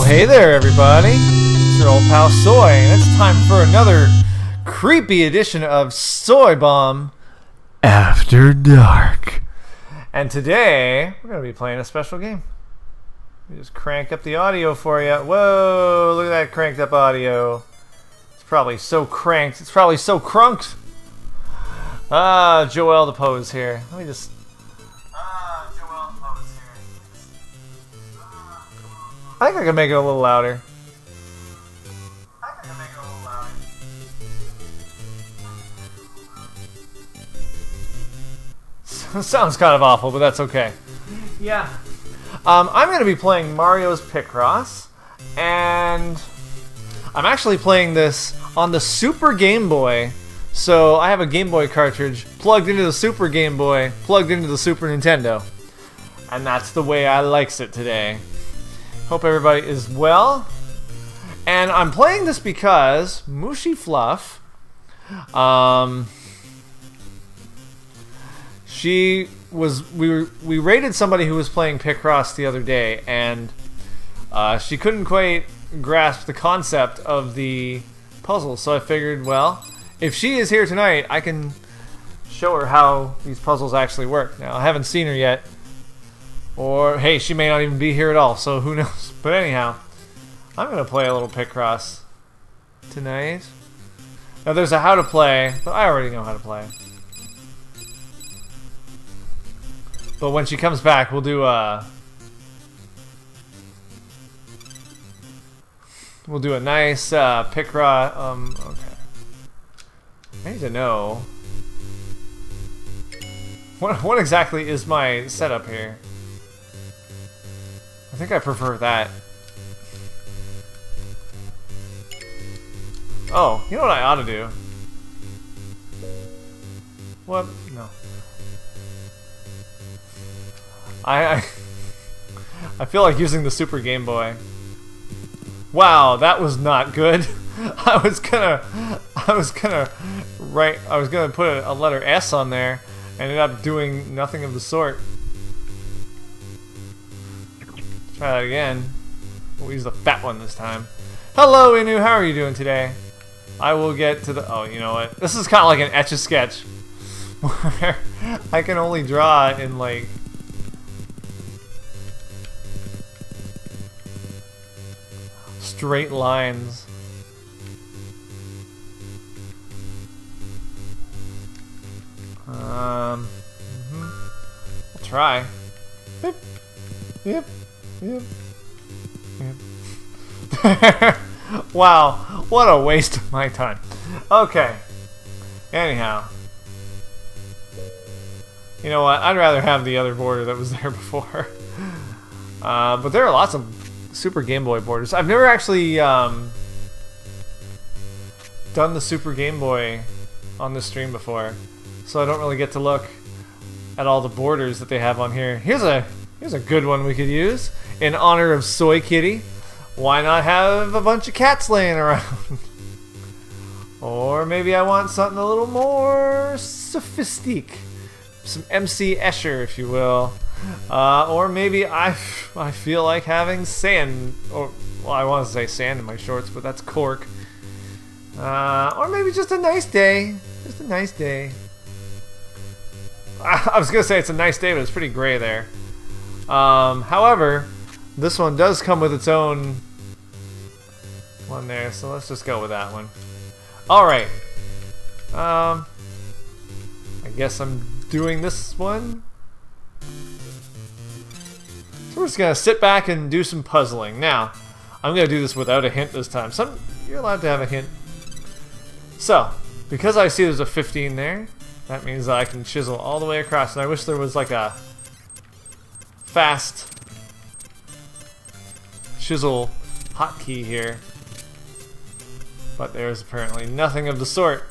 Hey there, everybody. It's your old pal Soy, and it's time for another creepy edition of SoyBomb After Dark. And today, we're going to be playing a special game. Let me just crank up the audio for you. Whoa, look at that cranked up audio. It's probably so cranked. It's probably so crunked. Joel the pose here. Let me just... I think I can make it a little louder. Sounds kind of awful, but that's okay. Yeah. I'm going to be playing Mario's Picross, and I'm actually playing this on the Super Game Boy. So I have a Game Boy cartridge plugged into the Super Game Boy, plugged into the Super Nintendo. And that's the way I likes it today. Hope everybody is well. And I'm playing this because Mushy Fluff, we raided somebody who was playing Picross the other day, and she couldn't quite grasp the concept of the puzzle. So I figured, well, if she is here tonight, I can show her how these puzzles actually work. Now, I haven't seen her yet. Or, hey, she may not even be here at all, so who knows. But anyhow, I'm going to play a little Picross tonight. Now, there's a how to play, but I already know how to play. But when she comes back, we'll do a nice Picross. Okay. I need to know what exactly is my setup here. I think I prefer that. Oh, you know what I ought to do? What? No. I feel like using the Super Game Boy. Wow, that was not good. I was gonna put a letter S on there, ended up doing nothing of the sort. Try that again. We'll use the fat one this time. Hello, Inu. How are you doing today? I will get to the... Oh, you know what? This is kind of like an Etch-a-Sketch. Where I can only draw in, like... straight lines. I'll try. Yep. Yep. Yep. Yep. Wow, what a waste of my time. Okay. Anyhow. You know what? I'd rather have the other border that was there before. But there are lots of Super Game Boy borders. I've never actually done the Super Game Boy on this stream before, so I don't really get to look at all the borders that they have on here. Here's a good one we could use in honor of Soy Kitty. Why not have a bunch of cats laying around? Or maybe I want something a little more sophistique. Some MC Escher, if you will. Or maybe I feel like having sand, or well, I want to say sand in my shorts, but that's cork. Or maybe just a nice day. Just a nice day. I was gonna say it's a nice day, but it's pretty gray there. However, this one does come with its own one there, so let's just go with that one. Alright. I guess I'm doing this one. So we're just gonna sit back and do some puzzling. Now, I'm gonna do this without a hint this time. You're allowed to have a hint. So, because I see there's a 15 there, that means that I can chisel all the way across. And I wish there was like a fast chisel hotkey here. But there's apparently nothing of the sort.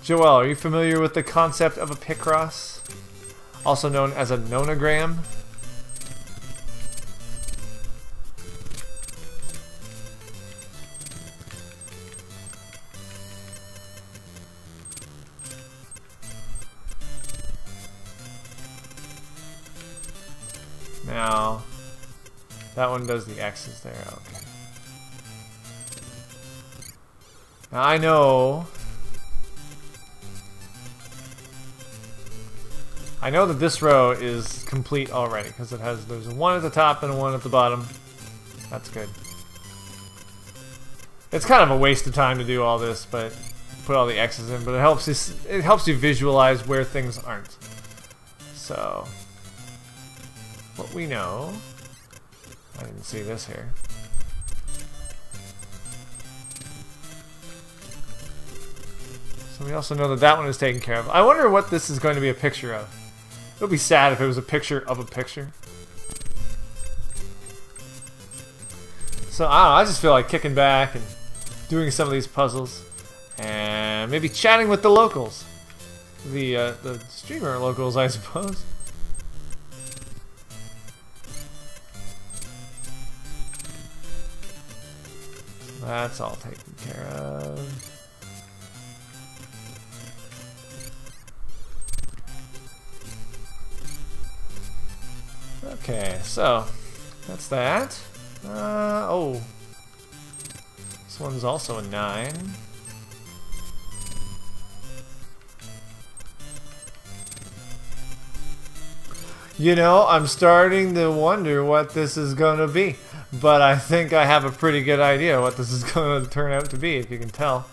Joel, are you familiar with the concept of a Picross? Also known as a nonogram? Now, that one does the X's there, okay. Now I know that this row is complete already, because there's a 1 at the top and a 1 at the bottom. That's good. It's kind of a waste of time to do all this, but put all the X's in, but it helps you visualize where things aren't. So what we know, I didn't see this here. So we also know that that one is taken care of. I wonder what this is going to be a picture of. It would be sad if it was a picture of a picture. So I don't know, I just feel like kicking back and doing some of these puzzles. And maybe chatting with the locals. The streamer locals, I suppose. That's all taken care of. Okay, so that's that. Oh, this one's also a 9. You know, I'm starting to wonder what this is going to be. But I think I have a pretty good idea what this is going to turn out to be, if you can tell.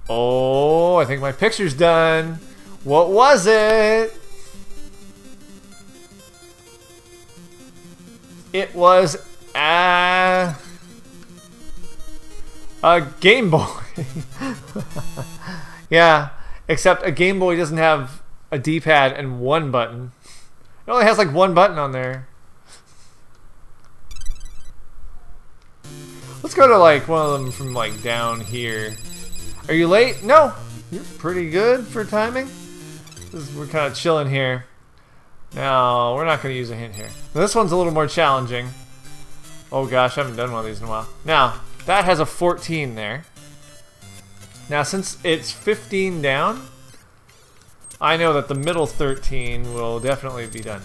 Oh, I think my picture's done. What was it? It was a Game Boy. Yeah, except a Game Boy doesn't have a D-pad and 1 button. It only has like 1 button on there. Let's go to like one of them from like down here. Are you late? No, you're pretty good for timing. We're kind of chilling here. No, we're not going to use a hint here. This one's a little more challenging. Oh gosh, I haven't done one of these in a while. Now, that has a 14 there. Now, since it's 15 down, I know that the middle 13 will definitely be done.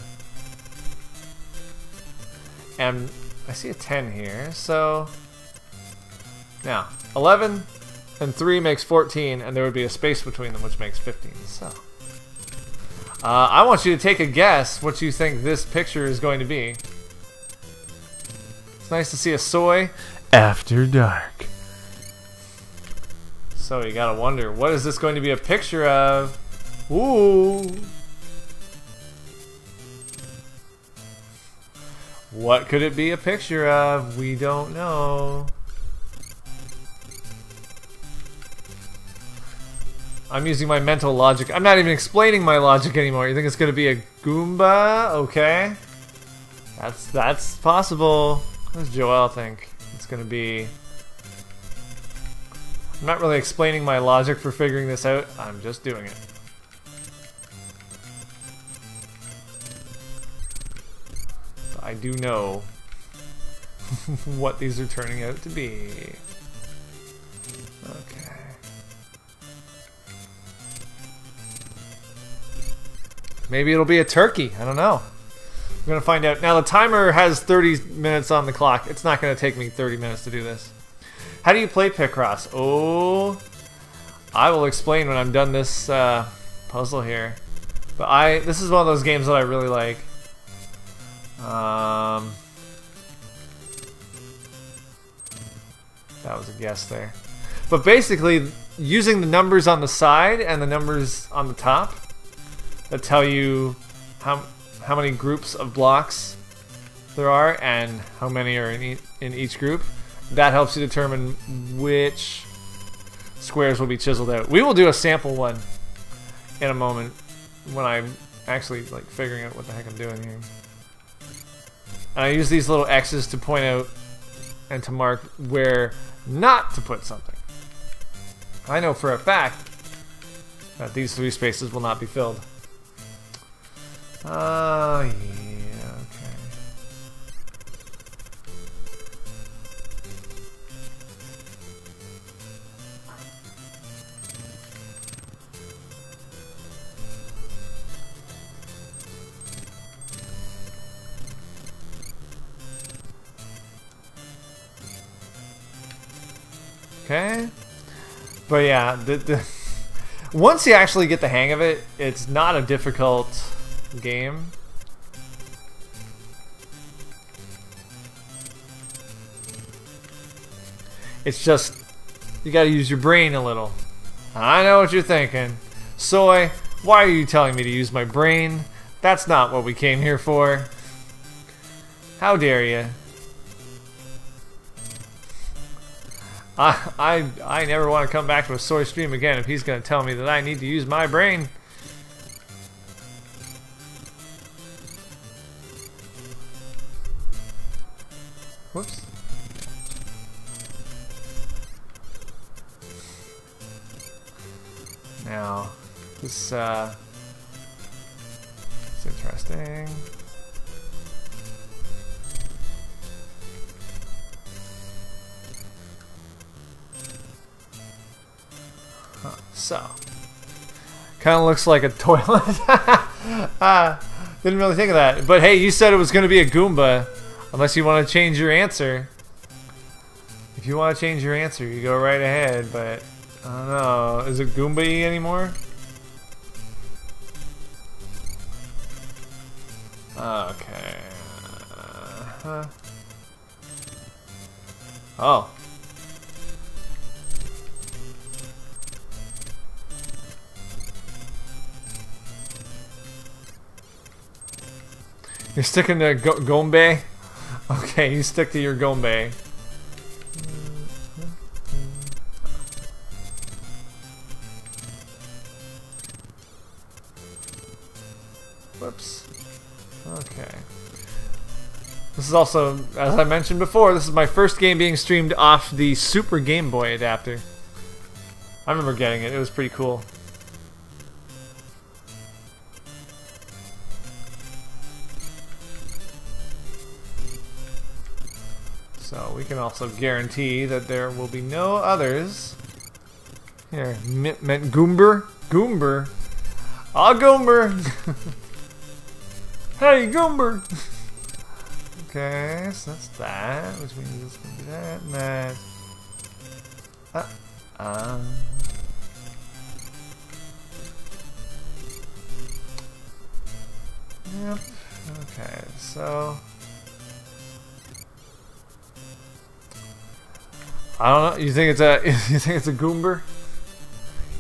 And I see a 10 here, so... Now, 11 and 3 makes 14, and there would be a space between them, which makes 15. So, I want you to take a guess what you think this picture is going to be. It's nice to see a soy after dark. So you gotta wonder, what is this going to be a picture of? Ooh! What could it be a picture of? We don't know. I'm using my mental logic. I'm not even explaining my logic anymore. You think it's gonna be a Goomba? Okay. That's possible. What does Joel think it's gonna be? I'm not really explaining my logic for figuring this out. I'm just doing it. I do know what these are turning out to be. Okay. Maybe it'll be a turkey. I don't know. We're going to find out. Now, the timer has 30 minutes on the clock. It's not going to take me 30 minutes to do this. How do you play Picross? Oh, I will explain when I'm done this puzzle here. But this is one of those games that I really like. That was a guess there. But basically, using the numbers on the side and the numbers on the top that tell you how many groups of blocks there are and how many are in each group, that helps you determine which squares will be chiseled out. We will do a sample one in a moment when I'm actually like figuring out what the heck I'm doing here. And I use these little X's to point out and to mark where not to put something. I know for a fact that these 3 spaces will not be filled. Oh, yeah, okay. Okay. But yeah, once you actually get the hang of it, it's not a difficult game. It's just, you gotta use your brain a little. I know what you're thinking. Soy, why are you telling me to use my brain? That's not what we came here for. How dare you? I never want to come back to a Soy stream again if he's going to tell me that I need to use my brain. Whoops. Now, this is interesting. So, kind of looks like a toilet. Didn't really think of that. But hey, you said it was going to be a Goomba. Unless you want to change your answer. If you want to change your answer, you go right ahead. But, I don't know. Is it Goomba-y anymore? Okay. Oh. You're sticking to Gombe? Okay, you stick to your Gombe. Whoops. Okay. This is also, as I mentioned before, this is my first game being streamed off the Super Game Boy adapter. I remember getting it. It was pretty cool. So we can also guarantee that there will be no others. Here, meant Goomber? Goomber. Ah, Goomber! Hey, Goomber! Okay, so that's that, which means it's gonna be that and that. Yep. Okay, so I don't know. You think it's a Goomber?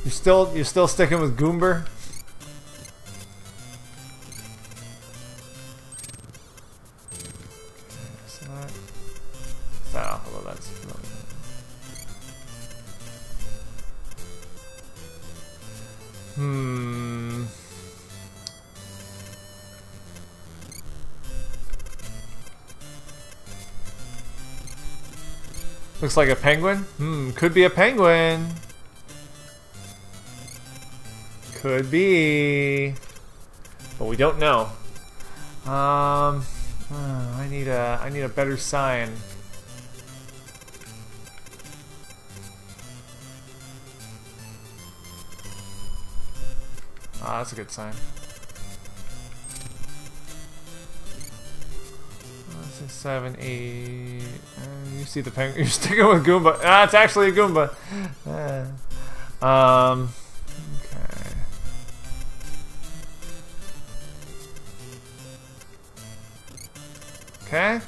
You're still sticking with Goomber? Okay, so that off, although that's looks like a penguin? Could be a penguin. Could be. But we don't know. I need a better sign. Ah, that's a good sign. 6, 7, 8. You see the penguin. You're sticking with Goomba. Ah, it's actually a Goomba. Okay. Okay.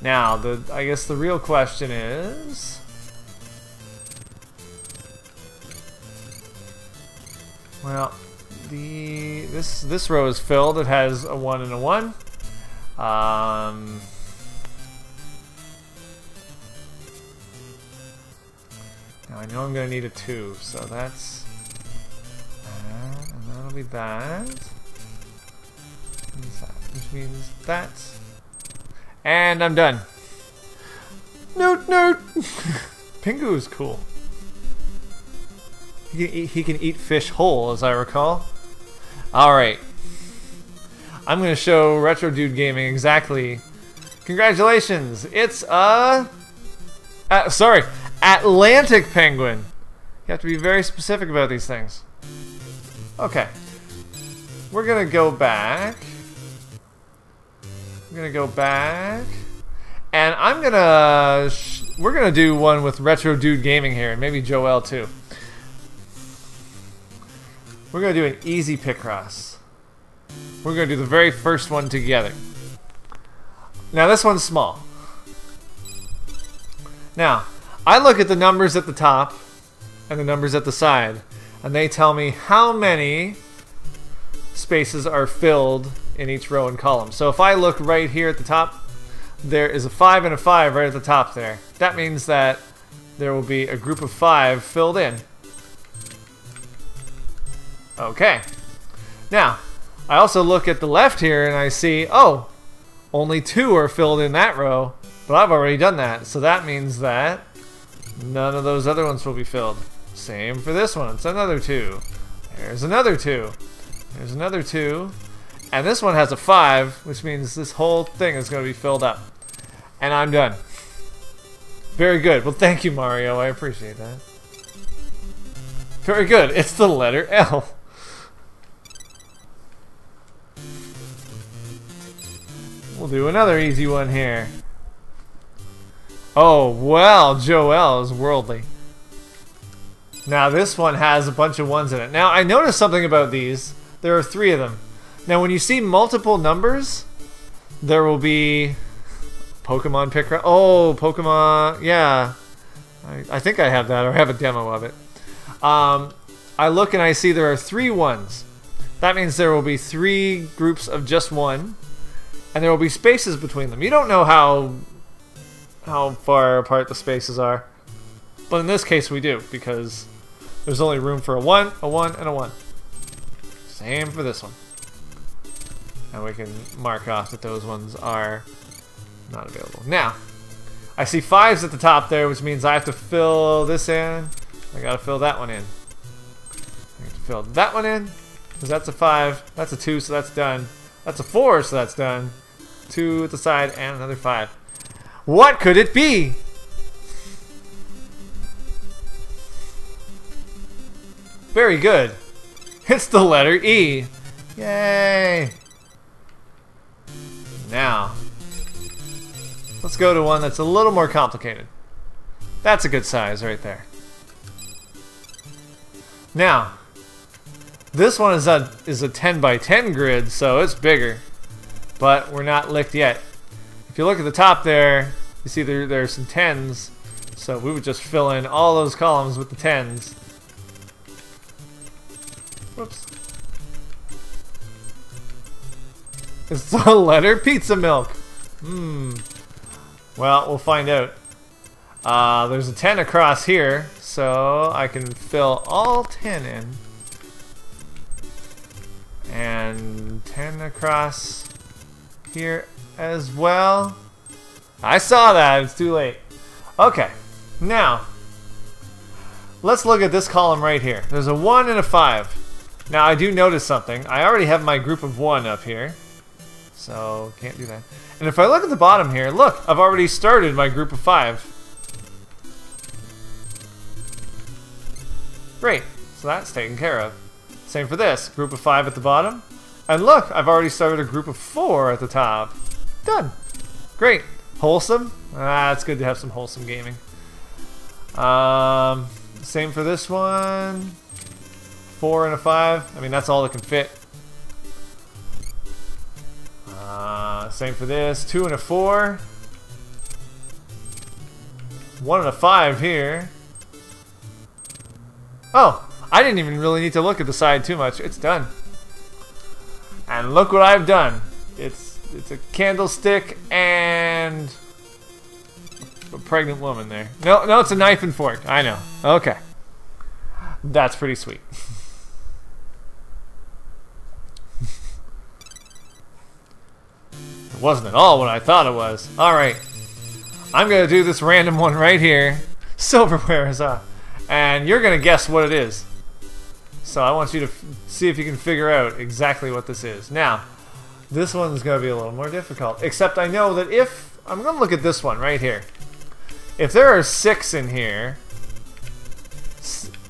Now, I guess the real question is, well, this row is filled. It has a 1 and a 1. Now I know I'm going to need a 2, so that's that, and that'll be that. Which means that. And I'm done. Note, note! Pingu is cool. He can eat fish whole, as I recall. Alright. I'm going to show Retro Dude Gaming exactly. Congratulations! It's sorry, Atlantic Penguin. You have to be very specific about these things. Okay. We're going to go back. I'm going to go back. And I'm going to... we're going to do one with Retro Dude Gaming here, and maybe Joel too. We're going to do an easy Picross. We're going to do the very first one together. Now this one's small. Now, I look at the numbers at the top and the numbers at the side, and they tell me how many spaces are filled in each row and column. So if I look right here at the top, there is a 5 and a 5 right at the top there. That means that there will be a group of 5 filled in. Okay. Now, I also look at the left here and I see, oh, only 2 are filled in that row, but I've already done that. So that means that none of those other ones will be filled. Same for this one. It's another 2. There's another 2. There's another 2. And this one has a 5, which means this whole thing is going to be filled up. And I'm done. Very good. Well, thank you, Mario. I appreciate that. Very good. It's the letter L. We'll do another easy one here. Oh, well, Joel is worldly. Now, this one has a bunch of 1s in it. Now, I noticed something about these. There are 3 of them. Now, when you see multiple numbers, there will be Pokemon Picross. Oh, Pokemon. Yeah. I think I have that, or I have a demo of it. I look and I see there are 3 1s. That means there will be 3 groups of just 1. And there will be spaces between them. You don't know how far apart the spaces are. But in this case we do, because there's only room for a 1, a 1, and a 1. Same for this one. And we can mark off that those ones are not available. Now, I see 5s at the top there, which means I have to fill this in. I gotta fill that one in. I have to fill that one in, because that's a 5. That's a 2, so that's done. That's a 4, so that's done. 2 at the side, and another 5. What could it be? Very good. It's the letter E. Yay! Now, let's go to one that's a little more complicated. That's a good size right there. Now, this one is a 10 by 10 grid, so it's bigger. But we're not licked yet. If you look at the top there, you see there's some 10s. So we would just fill in all those columns with the 10s. Whoops. It's the letter Pizza Milk. Well, we'll find out. There's a 10 across here, so I can fill all 10 in. And 10 across here as well. I saw that. It's too late. Okay. Now, let's look at this column right here. There's a 1 and a 5. Now, I do notice something. I already have my group of 1 up here. So, can't do that. And if I look at the bottom here, look, I've already started my group of 5. Great. So that's taken care of. Same for this. Group of 5 at the bottom. And look, I've already started a group of 4 at the top. Done. Great. Wholesome. It's good to have some wholesome gaming. Same for this one. 4 and a 5. I mean, that's all that can fit. Same for this. 2 and a 4. 1 and a 5 here. Oh, I didn't even really need to look at the side too much. It's done. And look what I've done. It's a candlestick and a pregnant woman there. No, no, it's a knife and fork. I know. Okay. That's pretty sweet. It wasn't at all what I thought it was. Alright. I'm going to do this random one right here. Silverware is up. And you're going to guess what it is. So I want you to see if you can figure out exactly what this is. Now, this one's going to be a little more difficult. Except I know that if... I'm going to look at this one right here. If there are 6 in here,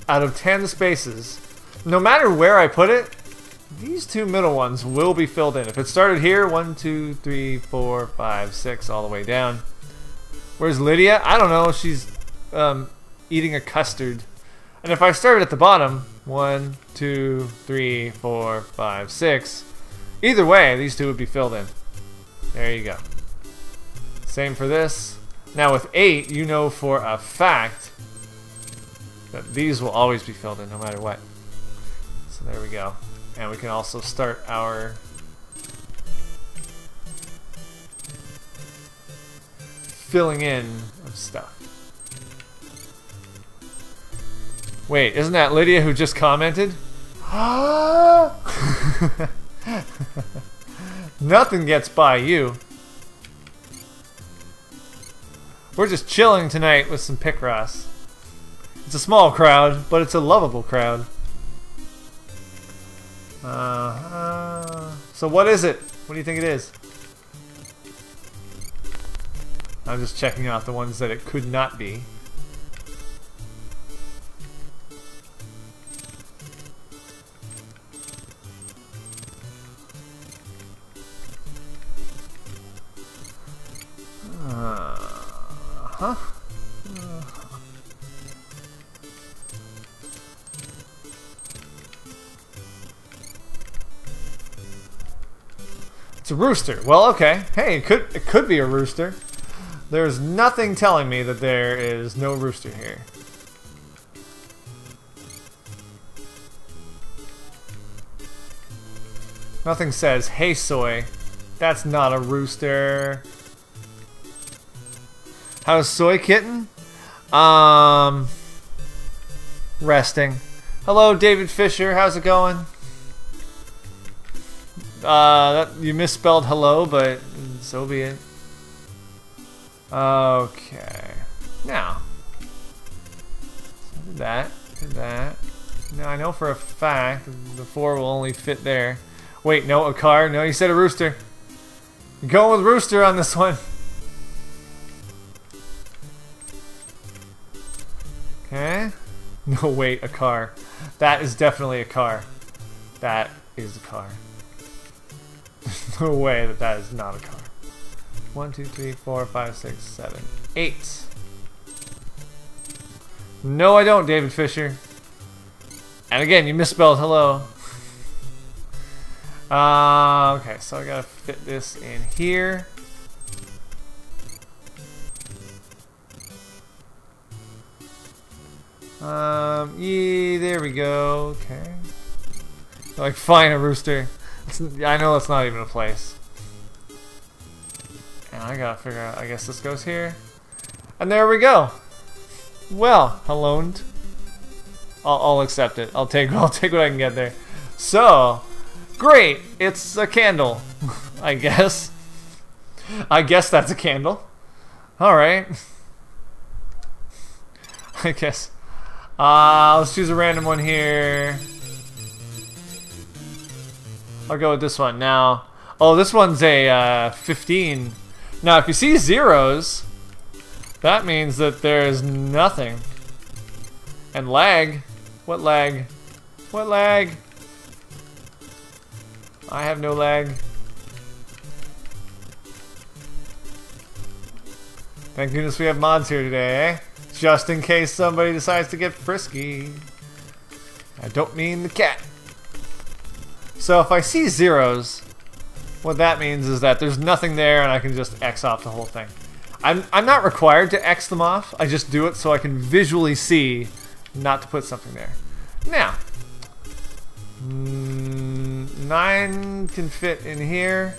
out of 10 spaces, no matter where I put it, these 2 middle ones will be filled in. If it started here, 1, 2, 3, 4, 5, 6, all the way down. Where's Lydia? I don't know. She's eating a custard. And if I started at the bottom, 1, 2, 3, 4, 5, 6, either way, these 2 would be filled in. There you go. Same for this. Now with 8, you know for a fact that these will always be filled in no matter what. So there we go. And we can also start our filling in of stuff. Wait, isn't that Lydia who just commented? Nothing gets by you. We're just chilling tonight with some Picross. It's a small crowd, but it's a lovable crowd. So what is it? What do you think it is? I'm just checking out the ones that it could not be. Huh? It's a rooster. Well, okay. Hey, it could be a rooster. There's nothing telling me that there is no rooster here. Nothing says, "Hey, Soy, that's not a rooster." How's Soy Kitten? Resting. Hello, David Fisher. How's it going? You misspelled hello, but so be it. Okay. Now. Did that. Now I know for a fact the 4 will only fit there. Wait, no, a car? No, you said a rooster. You're going with rooster on this one. Okay. No, wait, a car. That is definitely a car. That is a car. There's no way that that is not a car. 1, 2, 3, 4, 5, 6, 7, 8. No, I don't, David Fisher. And again, you misspelled hello. Okay, so I gotta fit this in here. Yeah, there we go. Okay. Like, fine, a rooster. I know that's not even a place. And I gotta figure out, I guess this goes here. And there we go. Well, hello. I'll accept it. I'll take what I can get there. So, great. It's a candle. I guess. I guess that's a candle. Alright. I guess. Let's choose a random one here. I'll go with this one now. Oh, this one's a 15. Now, if you see zeros, that means that there is nothing. And lag. What lag? What lag? I have no lag. Thank goodness we have mods here today, eh? Just in case somebody decides to get frisky. I don't mean the cat. So if I see zeros, what that means is that there's nothing there and I can just X off the whole thing. I'm not required to X them off. I just do it so I can visually see not to put something there. Now, 9 can fit in here.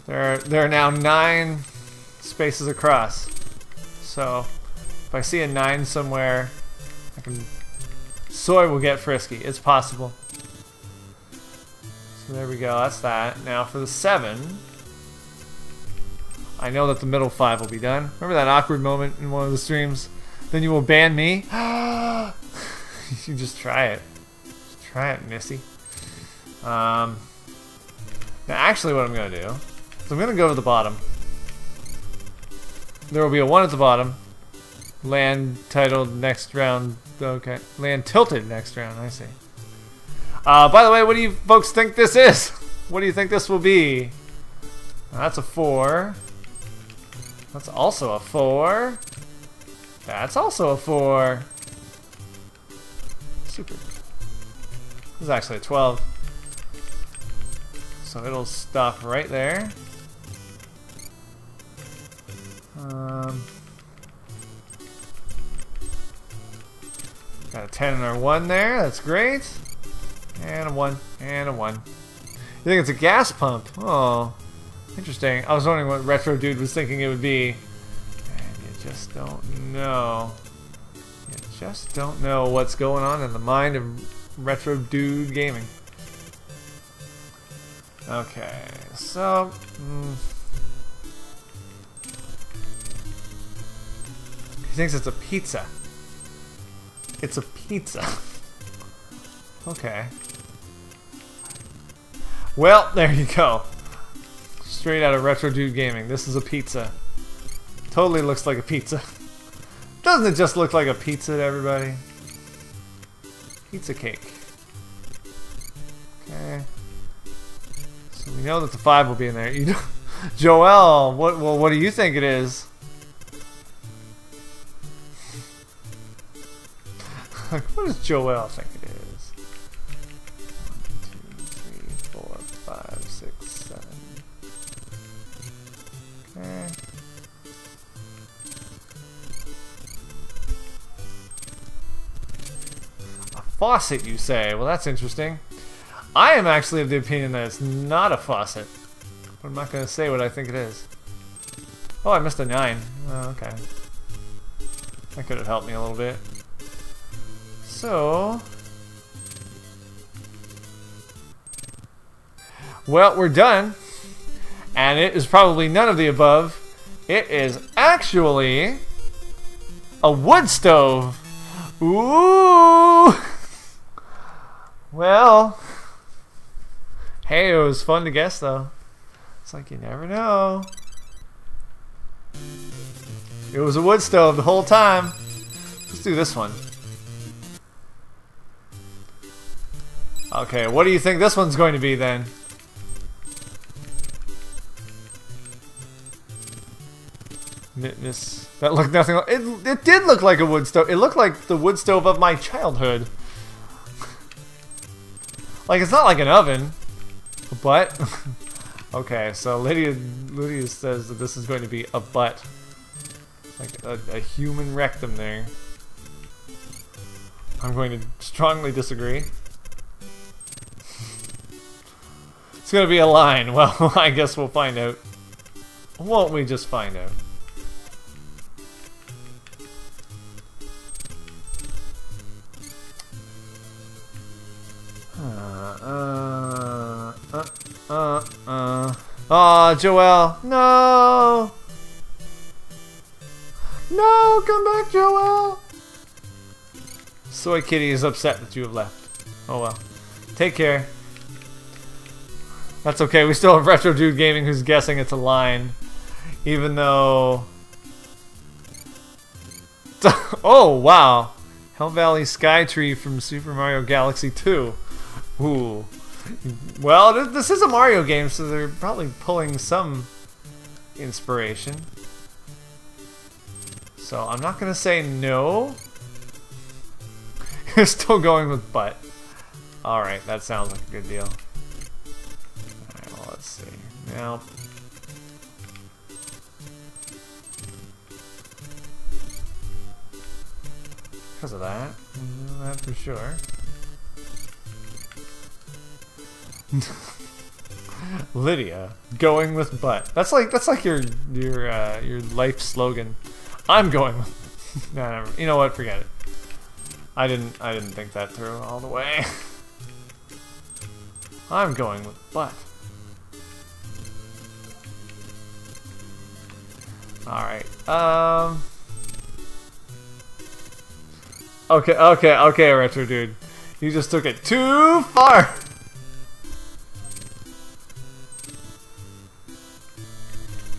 There are now 9 spaces across. So if I see a 9 somewhere, Soy will get frisky. It's possible. So there we go. That's that. Now for the 7, I know that the middle 5 will be done. Remember that awkward moment in one of the streams? Then you will ban me? You just try it. Just try it, Missy. Now actually what I'm going to do is I'm going to go to the bottom. There will be a 1 at the bottom. Land titled next round. Okay. Land tilted next round. I see. By the way, what do you folks think this is? What do you think this will be? That's a 4. That's also a 4. That's also a 4. Super. This is actually a 12. So it'll stop right there. Got a 10 and our 1 there. That's great. And a 1. And a 1. You think it's a gas pump? Oh. Interesting. I was wondering what Retro Dude was thinking it would be. And you just don't know. You just don't know what's going on in the mind of Retro Dude Gaming. Okay, so... he thinks it's a pizza. It's a pizza. Okay. Well, there you go. Straight out of Retro Dude Gaming. This is a pizza. Totally looks like a pizza. Doesn't it just look like a pizza to everybody? Pizza cake. Okay. So we know that the 5 will be in there. You know, Joel, what do you think it is? What does Joel think it is? 1, 2, 3, 4, 5, 6, 7. Okay. A faucet, you say? Well, that's interesting. I am actually of the opinion that it's not a faucet. But I'm not going to say what I think it is. Oh, I missed a 9. Oh, okay. That could have helped me a little bit. So... well, we're done. And it is probably none of the above. It is actually a wood stove. Ooh! Well, hey, it was fun to guess though. It's like you never know. It was a wood stove the whole time. Let's do this one. Okay, what do you think this one's going to be then? That looked nothing like it did look like a wood stove. It looked like the wood stove of my childhood. Like, it's not like an oven, but okay, so Lydia says that this is going to be a butt. Like a human rectum there. I'm going to strongly disagree. It's going to be a line. Well, I guess we'll find out. Won't we just find out? Aw, Joel. No! No, come back, Joel! Soy Kitty is upset that you have left. Oh well. Take care. That's okay, we still have Retro Dude Gaming who's guessing it's a line. Even though... oh, wow! Hell Valley Skytree from Super Mario Galaxy 2. Ooh. Well, this is a Mario game, so they're probably pulling some inspiration. So I'm not gonna say no. You're still going with butt. Alright, that sounds like a good deal. Alright, well, let's see. Now... because of that. That for sure. Lydia, going with butt. That's like your life slogan. I'm going with no, never. You know what? Forget it. I didn't think that through all the way. I'm going with butt. Alright. Okay, Retro Dude. You just took it too far!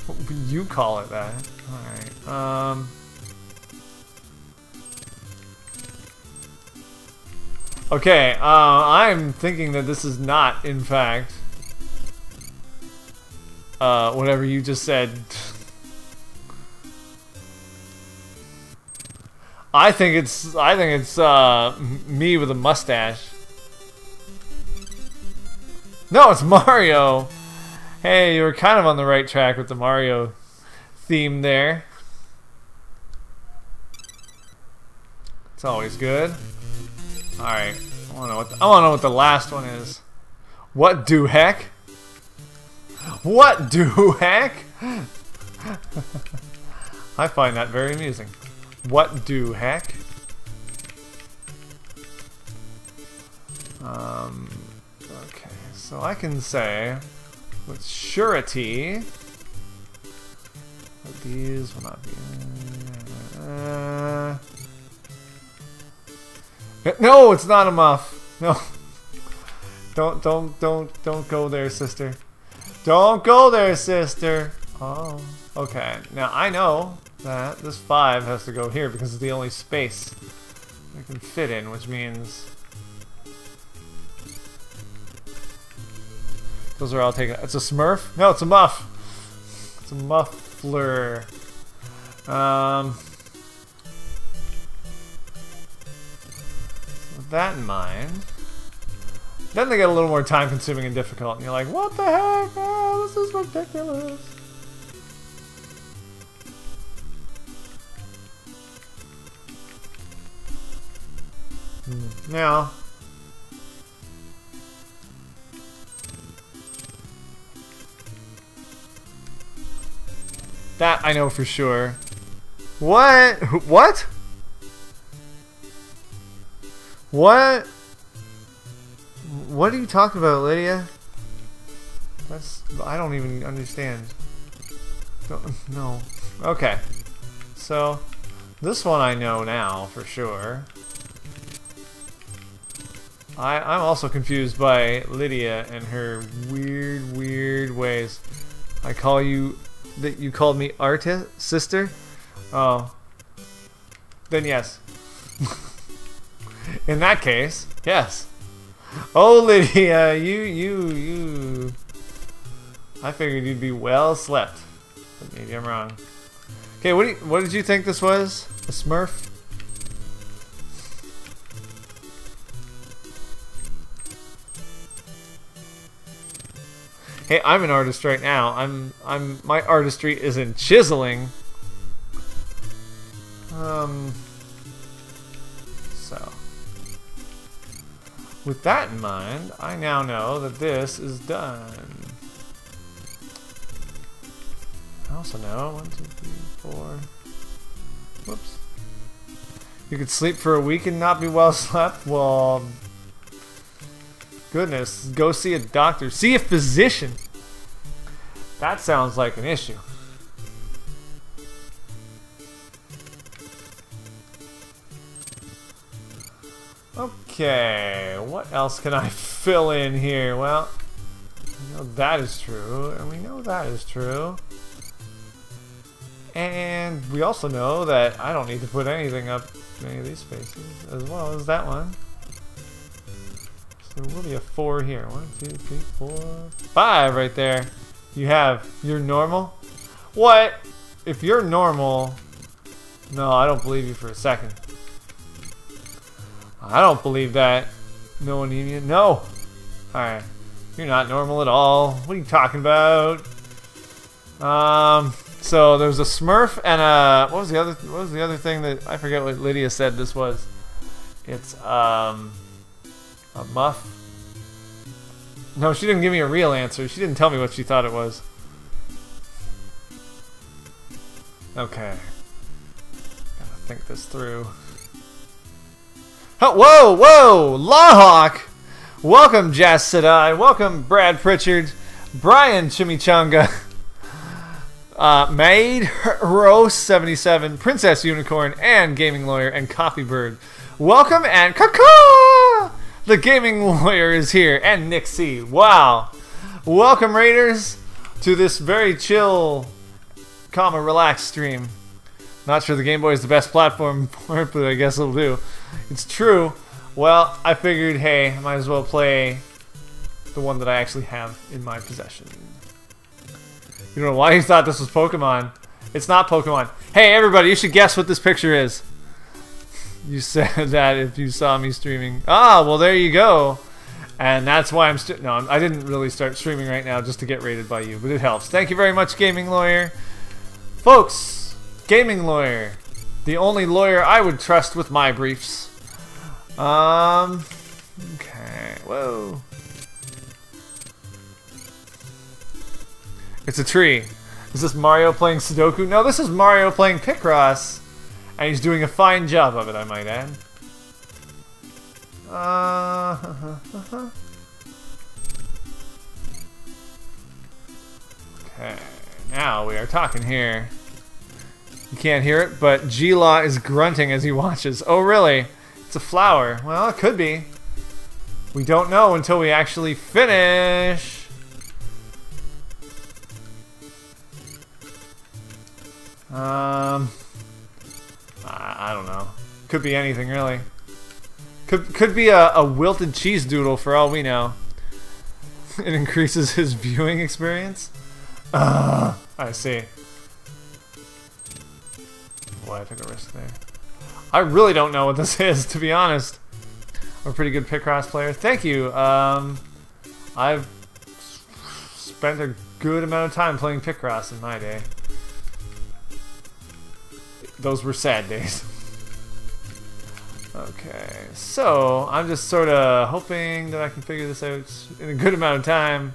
What would you call it that? Alright, okay, I'm thinking that this is not, in fact, whatever you just said. I think it's me with a mustache. No, it's Mario. Hey, you were kind of on the right track with the Mario theme there. It's always good. All right, I want to know what the last one is. What do heck? What do heck? I find that very amusing. What do heck? Okay, so I can say with surety that these will not be. No, it's not a muff. No, don't go there, sister. Don't go there, sister. Oh, okay. Now I know that this 5 has to go here because it's the only space I can fit in, which means those are all taken. It's a Smurf? No, it's a muff. It's a muffler. With that in mind, then they get a little more time consuming and difficult, and you're like, what the heck? Oh, this is ridiculous. Now, that I know for sure. What? What? What? What are you talking about, Lydia? I don't even understand. No. Okay. So, this one I know now for sure. I'm also confused by Lydia and her weird ways. I call you... that you called me artist sister? Oh. Then yes. In that case, yes. Oh, Lydia, you... I figured you'd be well slept. But maybe I'm wrong. Okay, what did you think this was? A Smurf? Hey, I'm an artist right now. My artistry is in chiseling. So with that in mind, I now know that this is done. I also know 1, 2, 3, 4. Whoops. You could sleep for a week and not be well slept? Well, goodness, go see a doctor. See a physician. That sounds like an issue. Okay, what else can I fill in here? Well, we know that is true, and we know that is true. And we also know that I don't need to put anything up in any of these spaces, as well as that one. So there will be a 4 here. 1, 2, 3, 4, 5 right there. You have, you're normal? What? If you're normal... No, I don't believe you for a second. I don't believe that. No anemia? No! Alright. You're not normal at all. What are you talking about? So there's a Smurf and a... What was the other thing that... I forget what Lydia said this was. It's, a muff. No, she didn't give me a real answer. She didn't tell me what she thought it was. Okay. Gotta think this through. Oh, whoa, whoa! Lawhawk! Welcome, Jazz Sedai. Welcome, Brad Pritchard. Brian Chimichanga. Maid Rose 77, Princess Unicorn, and Gaming Lawyer, and Coffee Bird. Welcome, and caca! The Gaming Lawyer is here, and Nick C. Wow. Welcome, Raiders, to this very chill, relaxed stream. Not sure the Game Boy is the best platform for it, but I guess it'll do. It's true. Well, I figured, hey, I might as well play the one that I actually have in my possession. You don't know why you thought this was Pokemon. It's not Pokemon. Hey, everybody, you should guess what this picture is. You said that if you saw me streaming. Ah, well, there you go. And that's why I'm no, I didn't really start streaming right now just to get rated by you, but it helps. Thank you very much, Gaming Lawyer. Folks, Gaming Lawyer. The only lawyer I would trust with my briefs. Okay, whoa. It's a tree. Is this Mario playing Sudoku? No, this is Mario playing Picross. And he's doing a fine job of it, I might add. Okay, now we are talking here. You can't hear it, but G-Law is grunting as he watches. Oh, really? It's a flower. Well, it could be. We don't know until we actually finish. I don't know. Could be anything, really. Could be a wilted cheese doodle for all we know. It increases his viewing experience. I see. Boy, I took a risk there. I really don't know what this is, to be honest. I'm a pretty good Picross player. Thank you. I've spent a good amount of time playing Picross in my day. Those were sad days. Okay, so I'm just sort of hoping that I can figure this out in a good amount of time.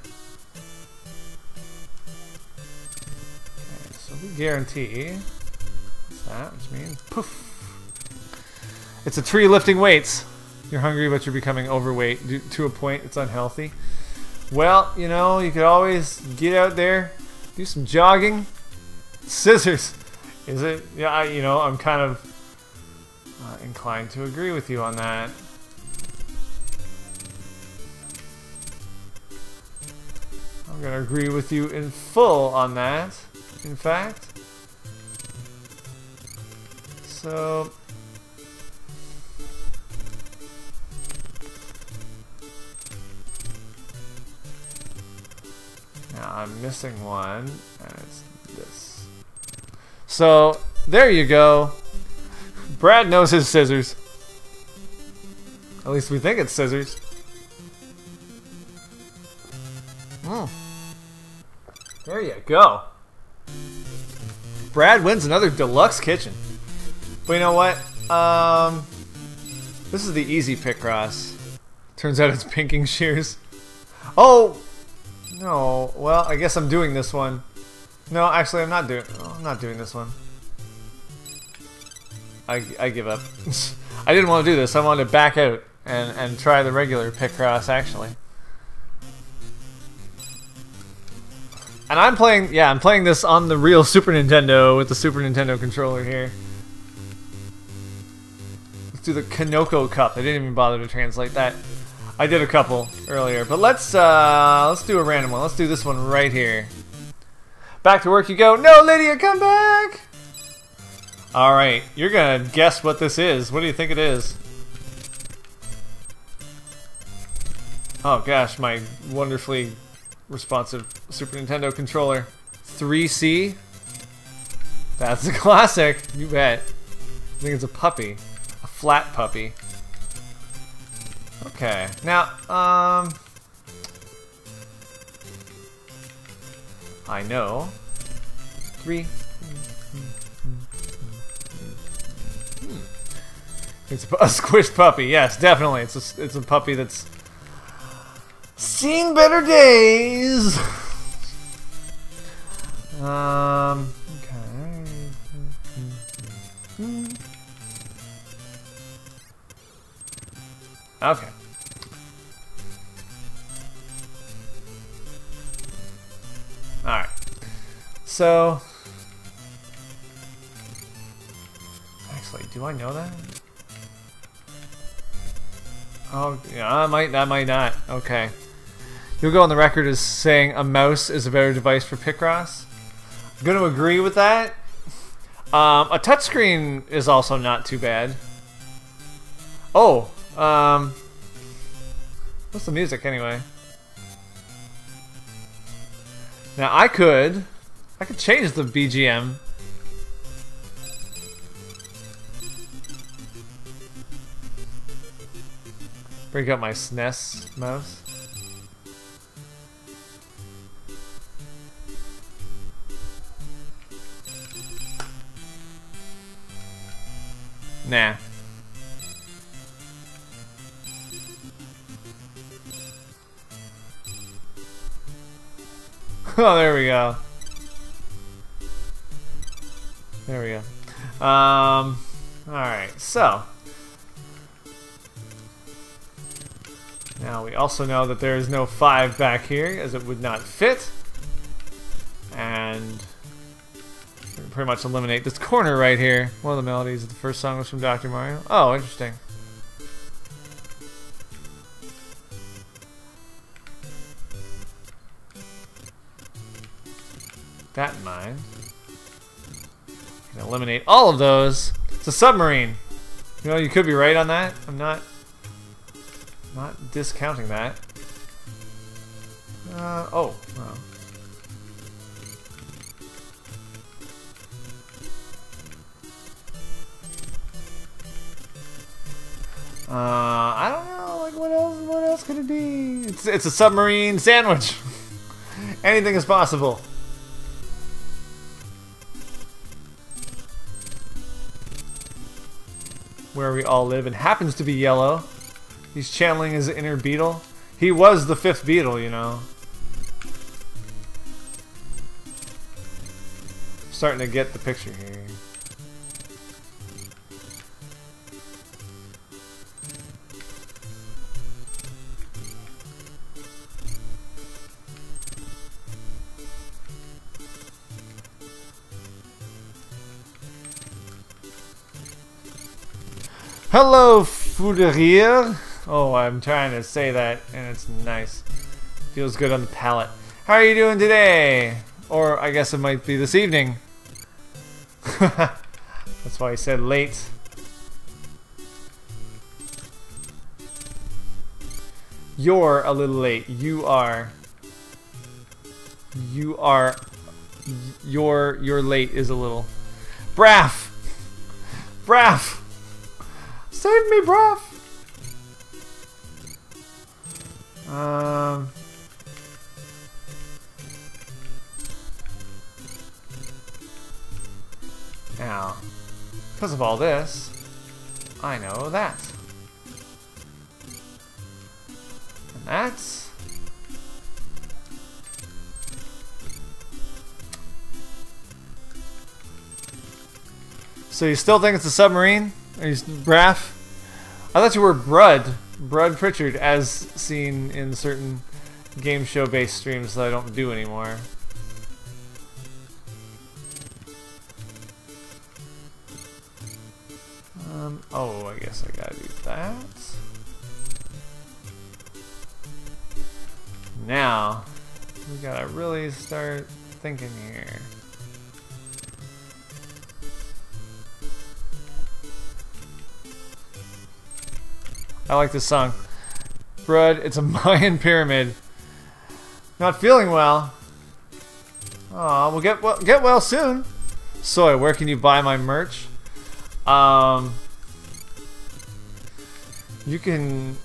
Okay, so we guarantee. What's that? Which means poof. It's a tree lifting weights. You're hungry, but you're becoming overweight to a point. It's unhealthy. Well, you know, you could always get out there, do some jogging. Scissors. Is it? Yeah, you know, I'm kind of inclined to agree with you on that. I'm going to agree with you in full on that, in fact. So... now I'm missing one, and it's this. So, there you go. Brad knows his scissors. At least we think it's scissors. There you go. Brad wins another deluxe kitchen. But you know what? This is the easy Picross. Turns out it's pinking shears. Oh! No. Well, I guess I'm doing this one. No, actually, I'm not doing this one. I give up. I didn't want to do this. I wanted to back out and try the regular Picross, actually. And I'm playing this on the real Super Nintendo with the Super Nintendo controller here. Let's do the Kanoko Cup. I didn't even bother to translate that. I did a couple earlier, but let's do a random one. Let's do this one right here. Back to work you go. No, Lydia, come back! Alright, you're gonna guess what this is. What do you think it is? Oh gosh, my wonderfully responsive Super Nintendo controller. 3C? That's a classic, you bet. I think it's a puppy. A flat puppy. Okay, now, I know. 3. It's a squished puppy. Yes, definitely. It's a puppy that's seen better days. Okay. Okay. Alright. So... Actually, do I know that? Oh, yeah, that might not. Okay. You'll go on the record as saying a mouse is a better device for Picross. I'm going to agree with that. A touchscreen is also not too bad. Oh, what's the music anyway? Now I could change the BGM. Break up my SNES mouse. Nah. Oh, there we go. There we go. Alright, so. Now we also know that there is no 5 back here, as it would not fit. And we pretty much eliminate this corner right here. One of the melodies of the first song was from Dr. Mario. Oh, interesting. That in mind. Can eliminate all of those. It's a submarine. You know, you could be right on that. I'm not discounting that. Oh. I don't know. Like, what else could it be? It's a submarine sandwich. Anything is possible. Where we all live, and happens to be yellow. He's channeling his inner Beetle. He was the 5th Beetle, you know. Starting to get the picture here. Hello, Fouderier. Oh, I'm trying to say that, and it's nice. Feels good on the palate. How are you doing today? Or I guess it might be this evening. That's why I said late. You're a little late. You are. Your late is a little. Braff! Braff! Save me, bruv! Now, because of all this, I know that. And that's... So you still think it's a submarine? Are you Braff? I thought you were Brud Pritchard, as seen in certain game show based streams that I don't do anymore. Oh, I guess I gotta do that. Now, we gotta really start thinking here. I like this song. Brud, it's a Mayan pyramid. Not feeling well. Aw, we'll get well soon. Soy, where can you buy my merch? You can...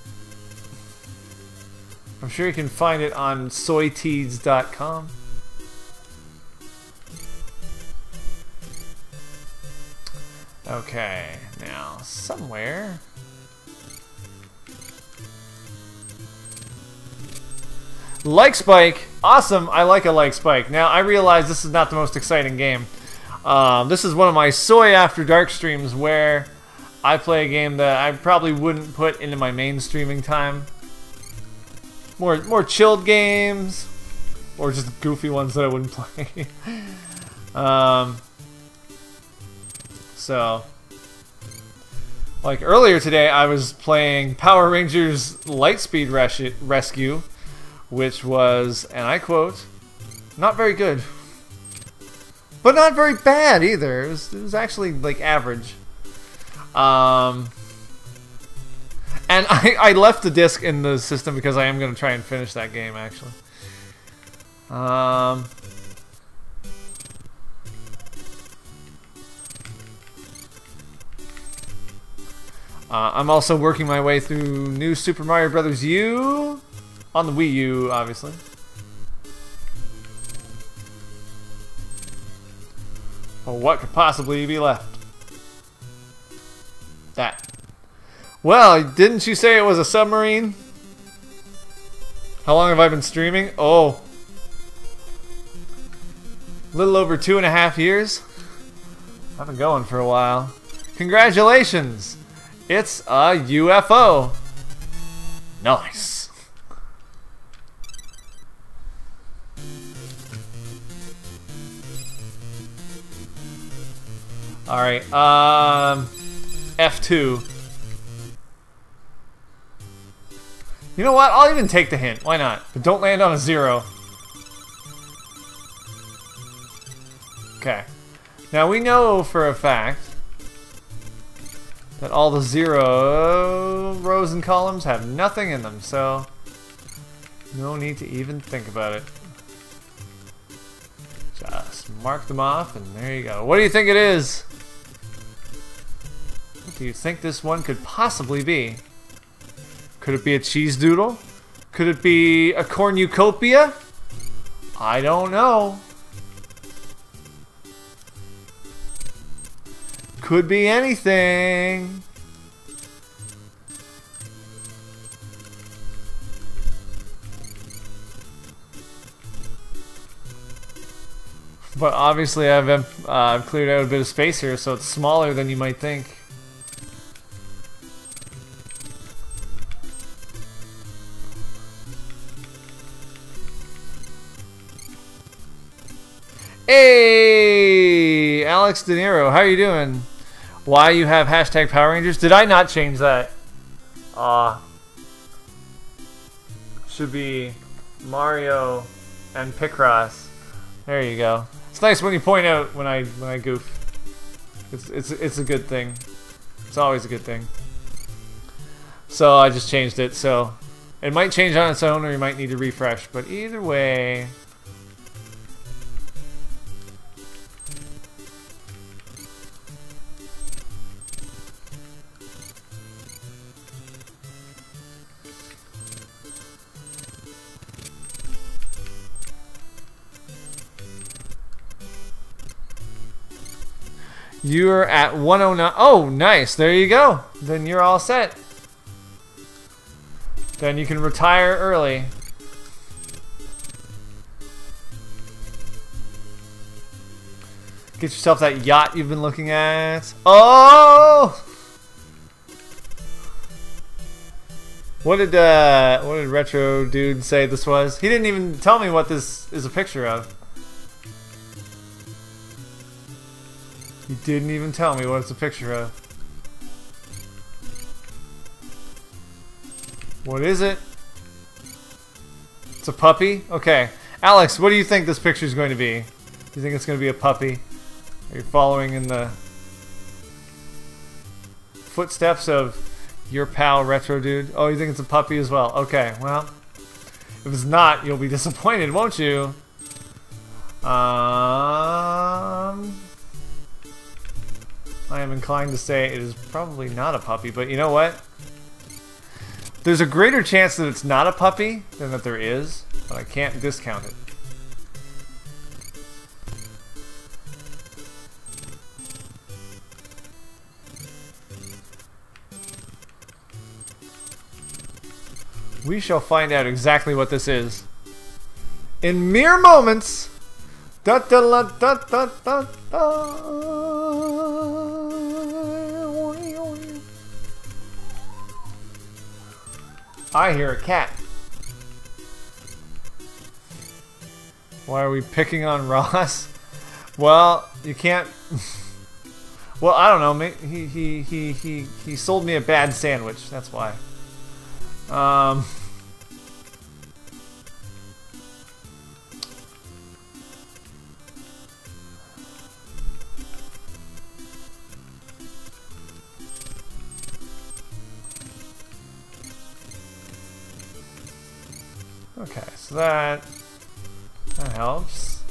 I'm sure you can find it on SoyTeeds.com. Okay, now somewhere... Like spike. Awesome. I like a like spike. Now, I realize this is not the most exciting game. This is one of my Soy After Dark streams where I play a game that I probably wouldn't put into my main streaming time. More chilled games. Or just goofy ones that I wouldn't play. So, like earlier today, I was playing Power Rangers Lightspeed Rescue, which was, and I quote, not very good, but not very bad either. It was actually like average. And I left the disc in the system because I am going to try and finish that game actually. I'm also working my way through New Super Mario Bros. U on the Wii U, obviously. Well, what could possibly be left? That. Well, didn't you say it was a submarine? How long have I been streaming? Oh. A little over 2.5 years. I've been going for a while. Congratulations! It's a UFO. Nice. Alright, F2. You know what? I'll even take the hint. Why not? But don't land on a 0. Okay. Now we know for a fact that all the 0 rows and columns have nothing in them, so no need to even think about it. Just mark them off, and there you go. What do you think it is? What do you think this one could possibly be? Could it be a cheese doodle? Could it be a cornucopia? I don't know. Could be anything. But obviously I've cleared out a bit of space here, so it's smaller than you might think. Hey, Alex De Niro, how are you doing? Why you have hashtag Power Rangers? Did I not change that? Should be Mario and Picross. There you go. It's nice when you point out when I goof. It's a good thing. It's always a good thing. So I just changed it. So it might change on its own, or you might need to refresh. But either way. You're at 109. Oh, nice. There you go. Then you're all set. Then you can retire early. Get yourself that yacht you've been looking at. Oh! What did Retro Dude say this was? He didn't even tell me what this is a picture of. He didn't even tell me what it's a picture of. What is it? It's a puppy? Okay. Alex, what do you think this picture is going to be? Do you think it's going to be a puppy? Are you following in the footsteps of your pal Retro Dude? Oh, you think it's a puppy as well? Okay, well, if it's not, you'll be disappointed, won't you? I am inclined to say it is probably not a puppy, but you know what? There's a greater chance that it's not a puppy than that there is, but I can't discount it. We shall find out exactly what this is. in mere moments. Da, da, la, da, da, da, da. I hear a cat. Why are we picking on Ross? Well, you can't. Well, I don't know. He sold me a bad sandwich. That's why. Okay, so that helps.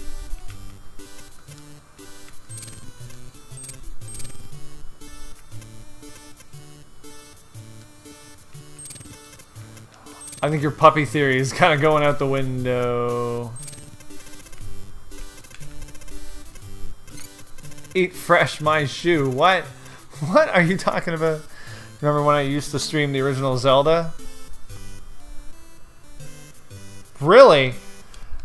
I think your puppy theory is kind of going out the window. Eat fresh my shoe. What? What are you talking about? Remember when I used to stream the original Zelda? Really?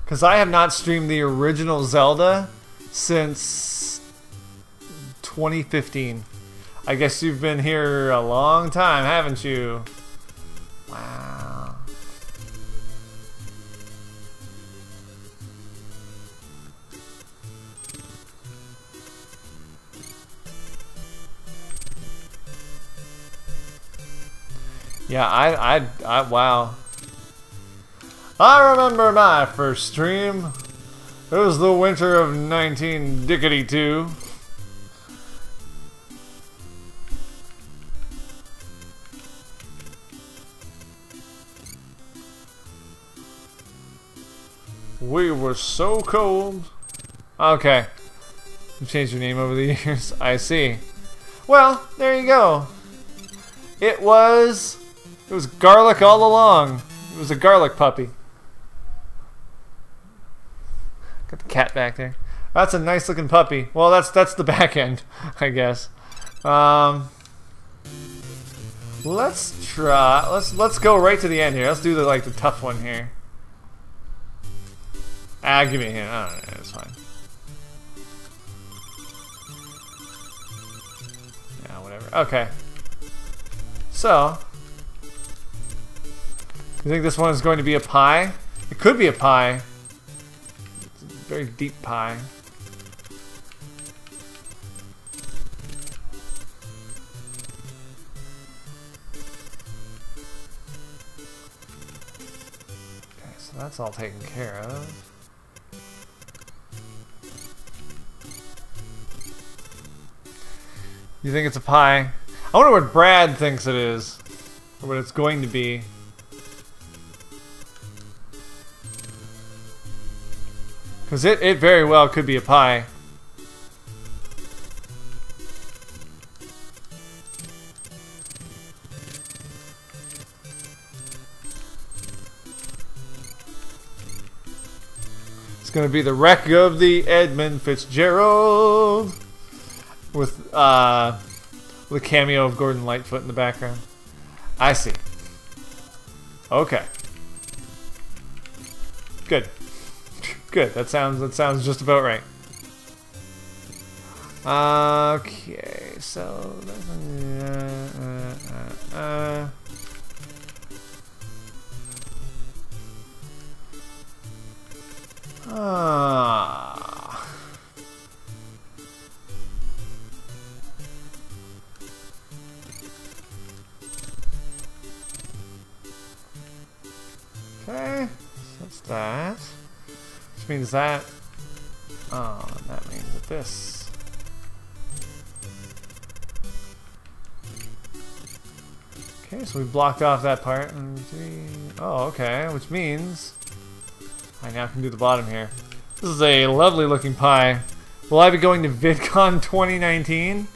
Because I have not streamed the original Zelda since 2015. I guess you've been here a long time, haven't you? Wow. Yeah, I wow. I remember my first stream. It was the winter of 19-dickety-2. We were so cold. Okay. You changed your name over the years. I see. Well, there you go. It was garlic all along. It was a garlic puppy. Got the cat back there. That's a nice looking puppy. Well, that's the back end, I guess. Let's try. Let's go right to the end here. Let's do the tough one here. Ah, give me a hint. I don't know. It's fine. Yeah, whatever. Okay. So, you think this one is going to be a pie? It could be a pie. It's a very deep pie. Okay, so that's all taken care of. You think it's a pie? I wonder what Brad thinks it is. Or what it's going to be. Because it very well could be a pie. It's going to be the wreck of the Edmund Fitzgerald. With a cameo of Gordon Lightfoot in the background. I see. Okay. Good. Good. That sounds just about right. Okay, so okay, so that's that. Which means that. Oh, that means that this. Okay, so we blocked off that part. Oh, okay, which means I now can do the bottom here. This is a lovely looking pie. Will I be going to VidCon 2019?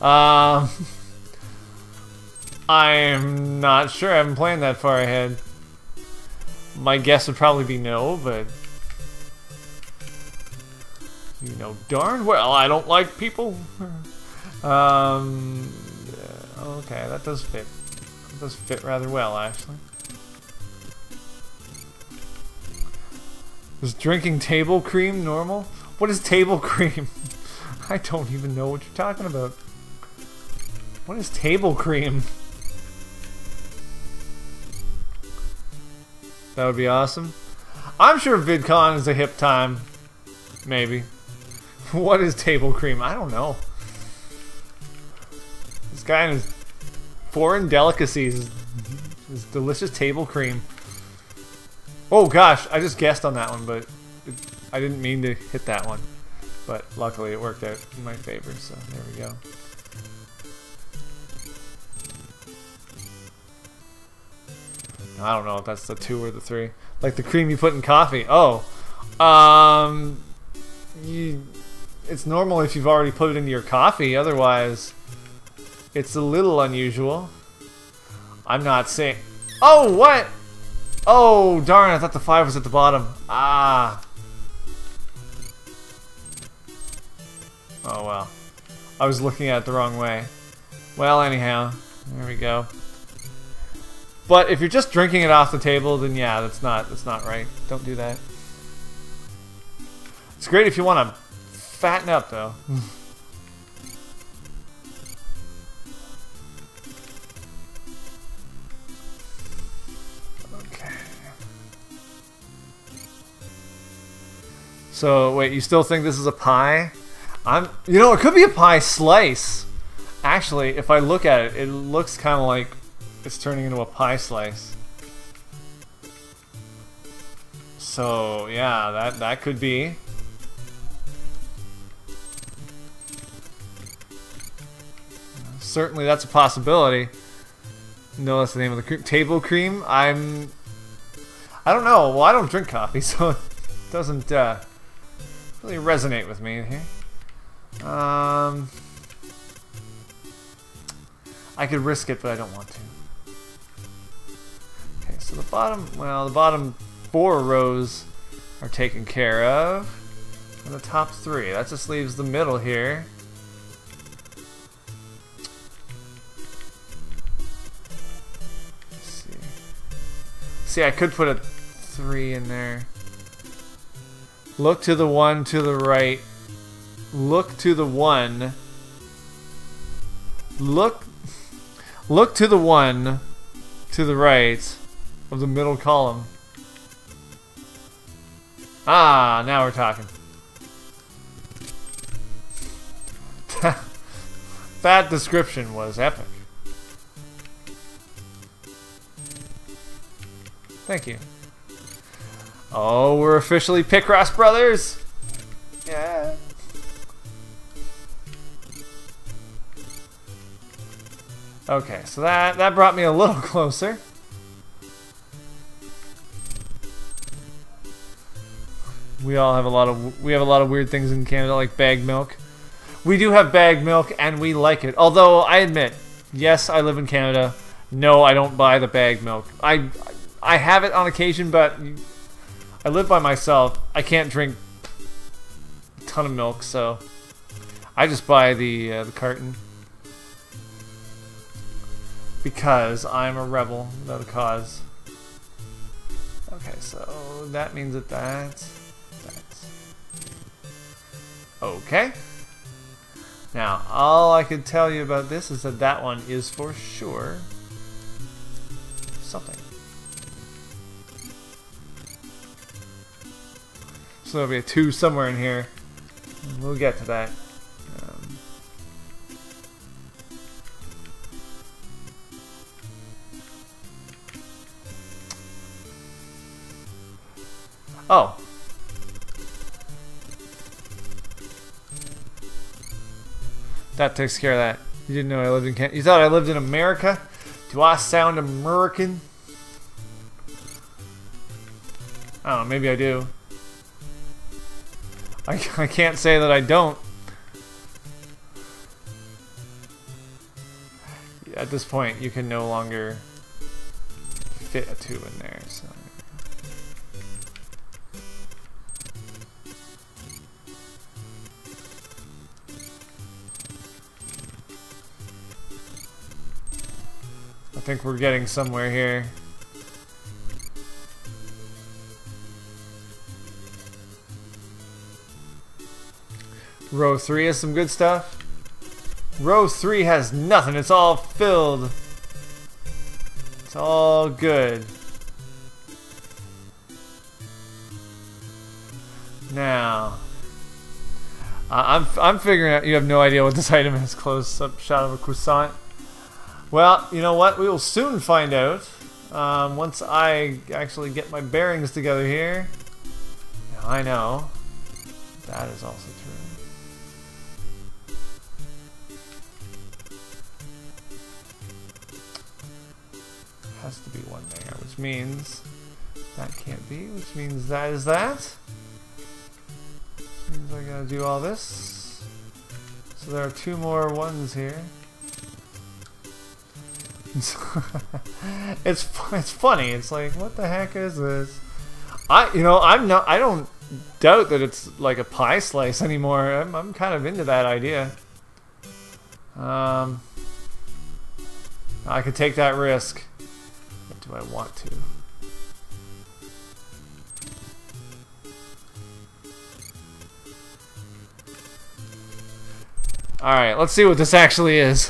I'm not sure. I haven't planned that far ahead. My guess would probably be no, but you know darn well I don't like people. Okay, that does fit. It does fit rather well, actually. Is drinking table cream normal? What is table cream? I don't even know what you're talking about. What is table cream? That would be awesome. I'm sure VidCon is a hip time. Maybe. What is table cream? I don't know. This guy and his foreign delicacies. His delicious table cream. Oh gosh, I just guessed on that one, but I didn't mean to hit that one. But luckily it worked out in my favor, so there we go. I don't know if that's the 2 or the 3. Like the cream you put in coffee. Oh. It's normal if you've already put it into your coffee, otherwise it's a little unusual. I'm not saying... Oh, what? Oh, darn, I thought the 5 was at the bottom. Ah. Oh, well. I was looking at it the wrong way. Well, anyhow, there we go. But if you're just drinking it off the table, then yeah, that's not right. Don't do that. It's great if you want to fatten up, though. Okay. So wait, you still think this is a pie? You know, it could be a pie slice. Actually, if I look at it, it looks kind of like it's turning into a pie slice. So yeah, that could be. Certainly, that's a possibility. No, that's the name of the table cream. I don't know. Well, I don't drink coffee, so it doesn't really resonate with me here. I could risk it, but I don't want to. Okay, so the bottom 4 rows are taken care of. And the top 3. That just leaves the middle here. Let's see. See, I could put a 3 in there. Look to the 1 to the right. Look to the 1. Look to the 1 to the right of the middle column. Ah, now we're talking. That description was epic. Thank you. Oh, we're officially Picross brothers! Yeah. Okay, so that brought me a little closer. We have a lot of weird things in Canada, like bagged milk. We do have bagged milk, and we like it. Although I admit, yes, I live in Canada. No, I don't buy the bagged milk. I have it on occasion, but I live by myself. I can't drink a ton of milk, so I just buy the carton. Because I'm a rebel without a cause. Okay, so that means that's okay. Now, all I can tell you about this is that one is for sure something. So there'll be a 2 somewhere in here. We'll get to that. Oh. That takes care of that. You didn't know I lived in Canada. You thought I lived in America? Do I sound American? I don't know, maybe I do. I can't say that I don't. At this point, you can no longer fit a 2 in there, so... I think we're getting somewhere here. Row 3 has some good stuff. Row 3 has nothing. It's all filled. It's all good. Now, I'm figuring out you have no idea what this item is. Close-up shot of a croissant. Well, you know what? We will soon find out. Once I actually get my bearings together here. Now, I know. That is also true. Has to be one there, which means that can't be, which means that is that. Which means I gotta do all this. So there are 2 more ones here. it's funny. It's like, what the heck is this? I don't doubt that it's like a pie slice anymore. I'm kind of into that idea. I could take that risk. But do I want to? Alright, let's see what this actually is.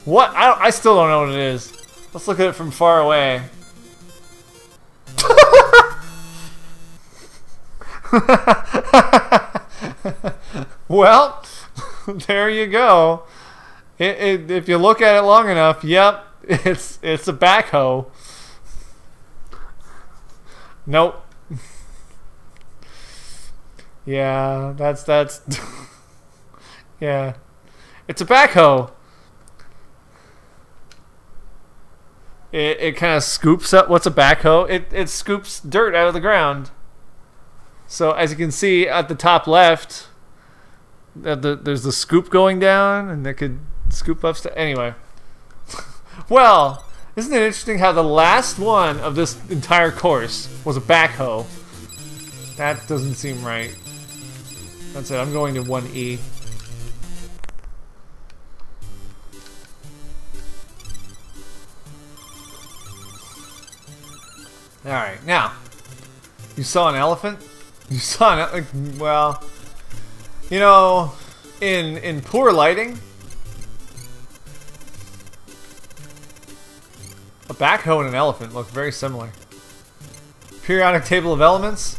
What? I still don't know what it is. Let's look at it from far away. Well, there you go. If you look at it long enough, yep, it's a backhoe. Nope. Yeah, that's yeah. It's a backhoe. It kind of scoops up. What's a backhoe? It scoops dirt out of the ground. So as you can see at the top left, there's the scoop going down, and it could scoop up stuff. Anyway, well, isn't it interesting how the last one of this entire course was a backhoe? That doesn't seem right. That's it. I'm going to 1E. Alright, now, you saw an elephant? You saw an well, you know, in poor lighting, a backhoe and an elephant look very similar. Periodic table of elements?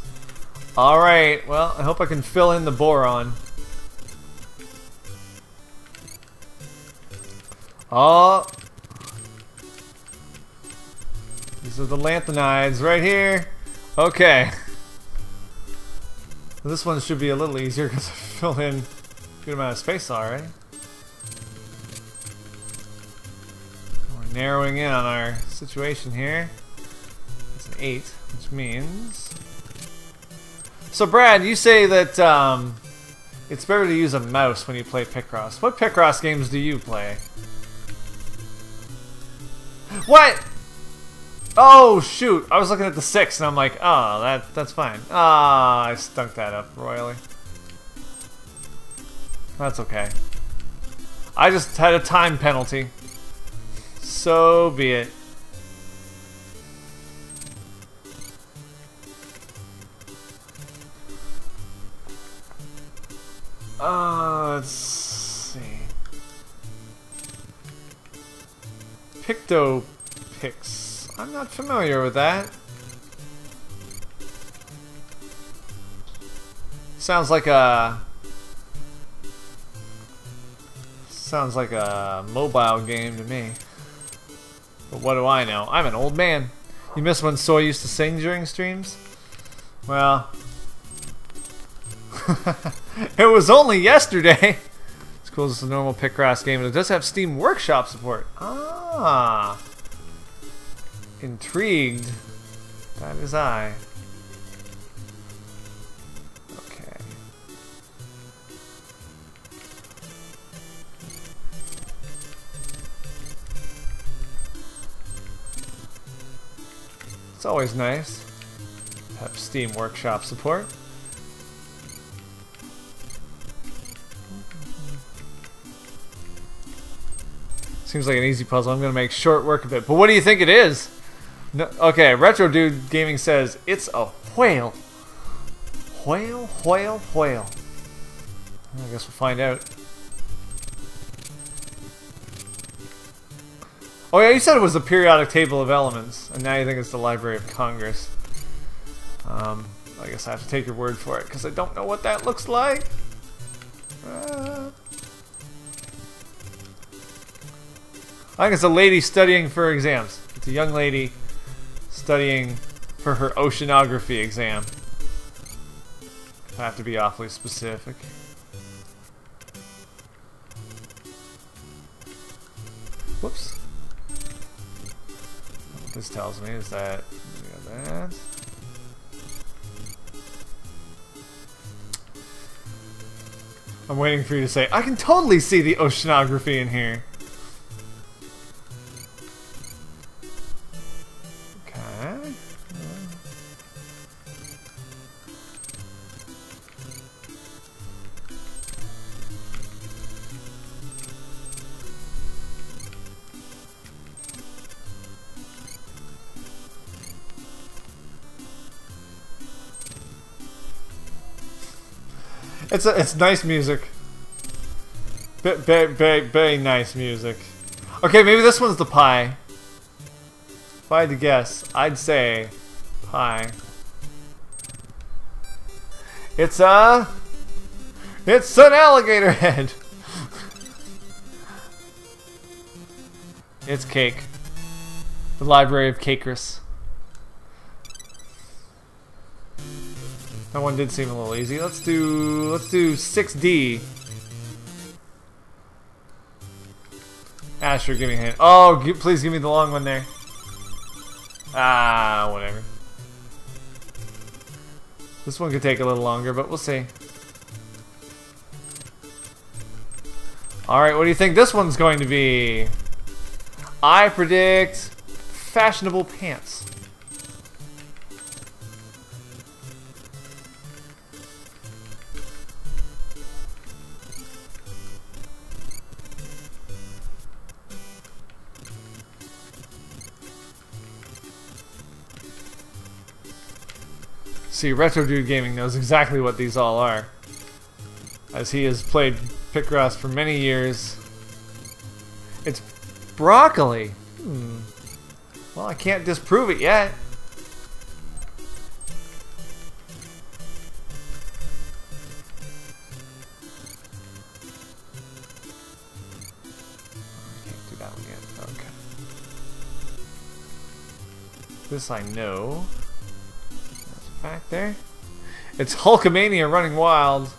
Alright, well, I hope I can fill in the boron. Oh, these are the lanthanides right here. Okay. This one should be a little easier because I filled in a good amount of space already. We're narrowing in on our situation here. It's an 8, which means... So Brad, you say that it's better to use a mouse when you play Picross. What Picross games do you play? What? Oh shoot! I was looking at the 6 and I'm like, oh, that's fine. Ah, I stunk that up royally. That's okay. I just had a time penalty. So be it. Let's see. Pictopix. I'm not familiar with that. Sounds like a mobile game to me. But what do I know? I'm an old man. You miss when Soy used to sing during streams? Well, it was only yesterday. It's cool. It's a normal Picross game, and it does have Steam Workshop support. Ah, intrigued. That is I. Okay. It's always nice to have Steam Workshop support. Seems like an easy puzzle. I'm going to make short work of it. But what do you think it is? No, okay, Retro Dude Gaming says it's a whale. Whale, whale, whale. I guess we'll find out. Oh yeah, you said it was the periodic table of elements, and now you think it's the Library of Congress. I guess I have to take your word for it, because I don't know what that looks like. I think it's a lady studying for exams. It's a young lady studying for her oceanography exam. I have to be awfully specific. Whoops. What this tells me is that we got that. I'm waiting for you to say, I can totally see the oceanography in here. Okay. It's nice music. Very nice music. Okay, maybe this one's the pie. If I had to guess, I'd say pie. It's an alligator head. It's cake. The Library of Picross. That one did seem a little easy. Let's do 6D. Asher, give me a hint. Oh, please give me the long one there. Ah, whatever. This one could take a little longer, but we'll see. Alright, what do you think this one's going to be? I predict fashionable pants. See, Retro Dude Gaming knows exactly what these all are, as he has played Picross for many years. It's broccoli. Well, I can't disprove it yet. I can't do that one yet. Okay. This I know. Back there. It's Hulkamania running wild.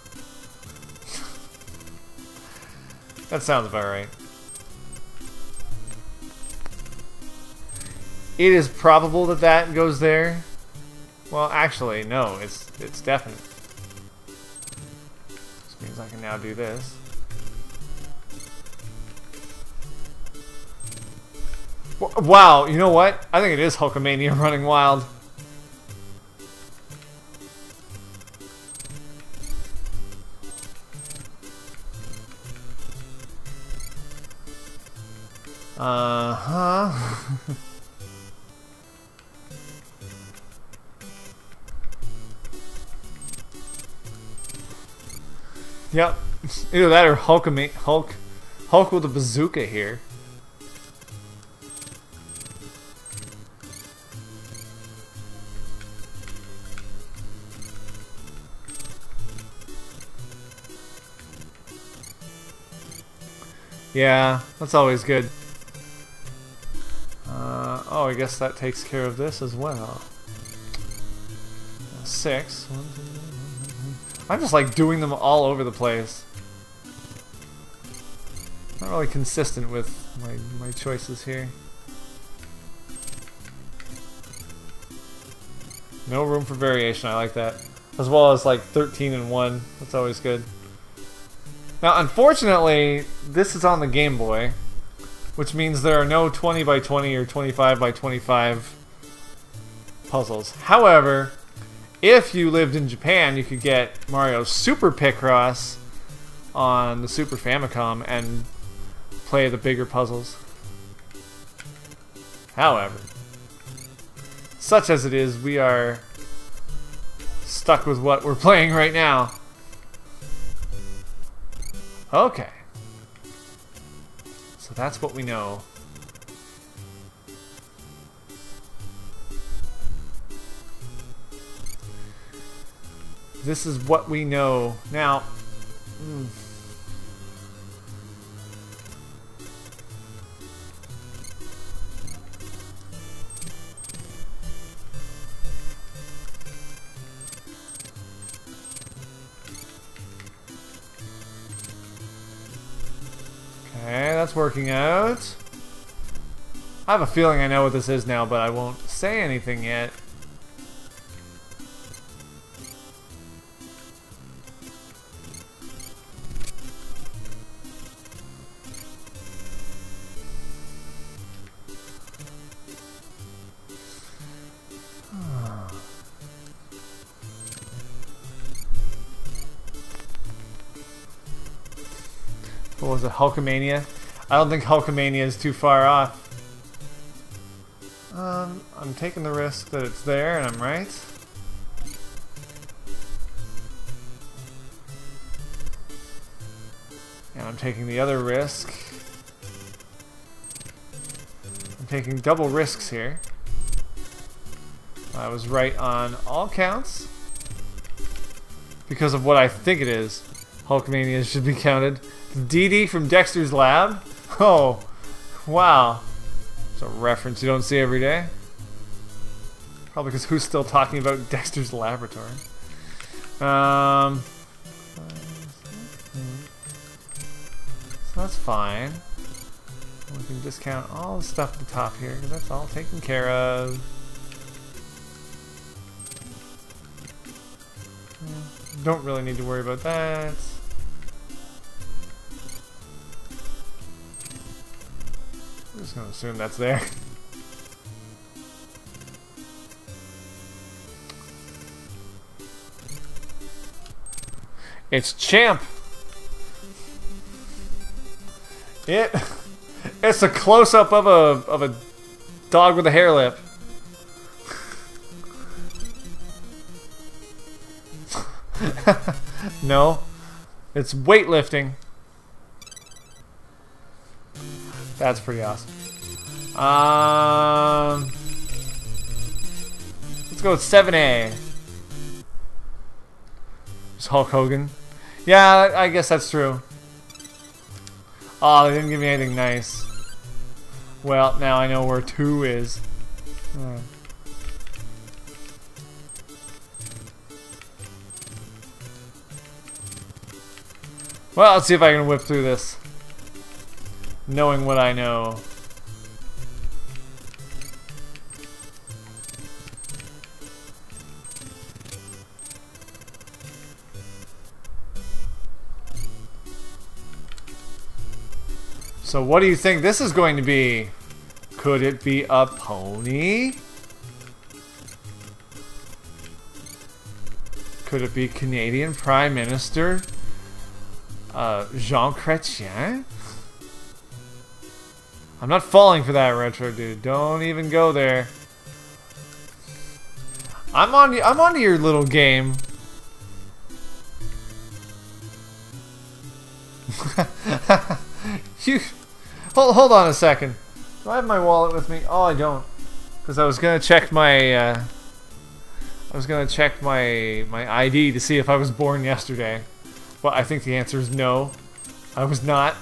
That sounds about right. It is probable that that goes there. Well, actually, no. It's definite. This means I can now do this. Wow, you know what? I think it is Hulkamania running wild. Yep. Either that or Hulk with a bazooka here. Yeah, that's always good. Oh, I guess that takes care of this as well. 6. I'm just like doing them all over the place. Not really consistent with my choices here. No room for variation, I like that. As well as like 13 and 1, that's always good. Now, unfortunately, this is on the Game Boy, which means there are no 20 by 20 or 25 by 25 puzzles. However, if you lived in Japan, you could get Mario Super Picross on the Super Famicom and play the bigger puzzles. However, such as it is, we are stuck with what we're playing right now. Okay. So that's what we know. This is what we know. Now, okay, that's working out. I have a feeling I know what this is now, but I won't say anything yet. What was it, Hulkamania? I don't think Hulkamania is too far off. I'm taking the risk that it's there, and I'm right. And I'm taking the other risk. I'm taking double risks here. I was right on all counts. Because of what I think it is. Hulkamania should be counted. Dee Dee from Dexter's Lab? Oh, wow. It's a reference you don't see every day. Probably because who's still talking about Dexter's Laboratory? So that's fine. We can discount all the stuff at the top here because that's all taken care of. Don't really need to worry about that. I'm just gonna assume that's there. It's Champ. It's a close-up of a dog with a hair lip. No, it's weightlifting. That's pretty awesome. Let's go with 7A. It's Hulk Hogan. Yeah, I guess that's true. Oh, they didn't give me anything nice. Well, now I know where 2 is. Well, let's see if I can whip through this. Knowing what I know. So what do you think this is going to be? Could it be a pony? Could it be Canadian Prime Minister Jean Chrétien? I'm not falling for that, Retro Dude. Don't even go there. I'm on to your little game. You hold on a second. Do I have my wallet with me? Oh, I don't, because I was gonna check my my ID to see if I was born yesterday. But I think the answer is no. I was not.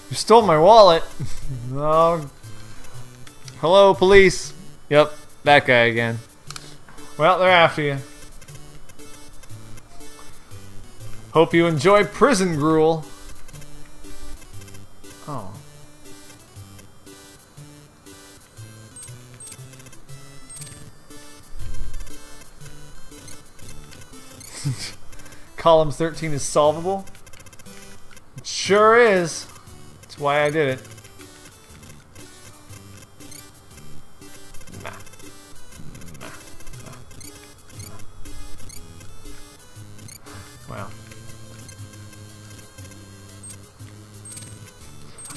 You stole my wallet. Oh. Hello, police. Yep, that guy again. Well, they're after you. Hope you enjoy prison gruel. Oh. Column 13 is solvable. It sure is. That's why I did it. Nah. Well.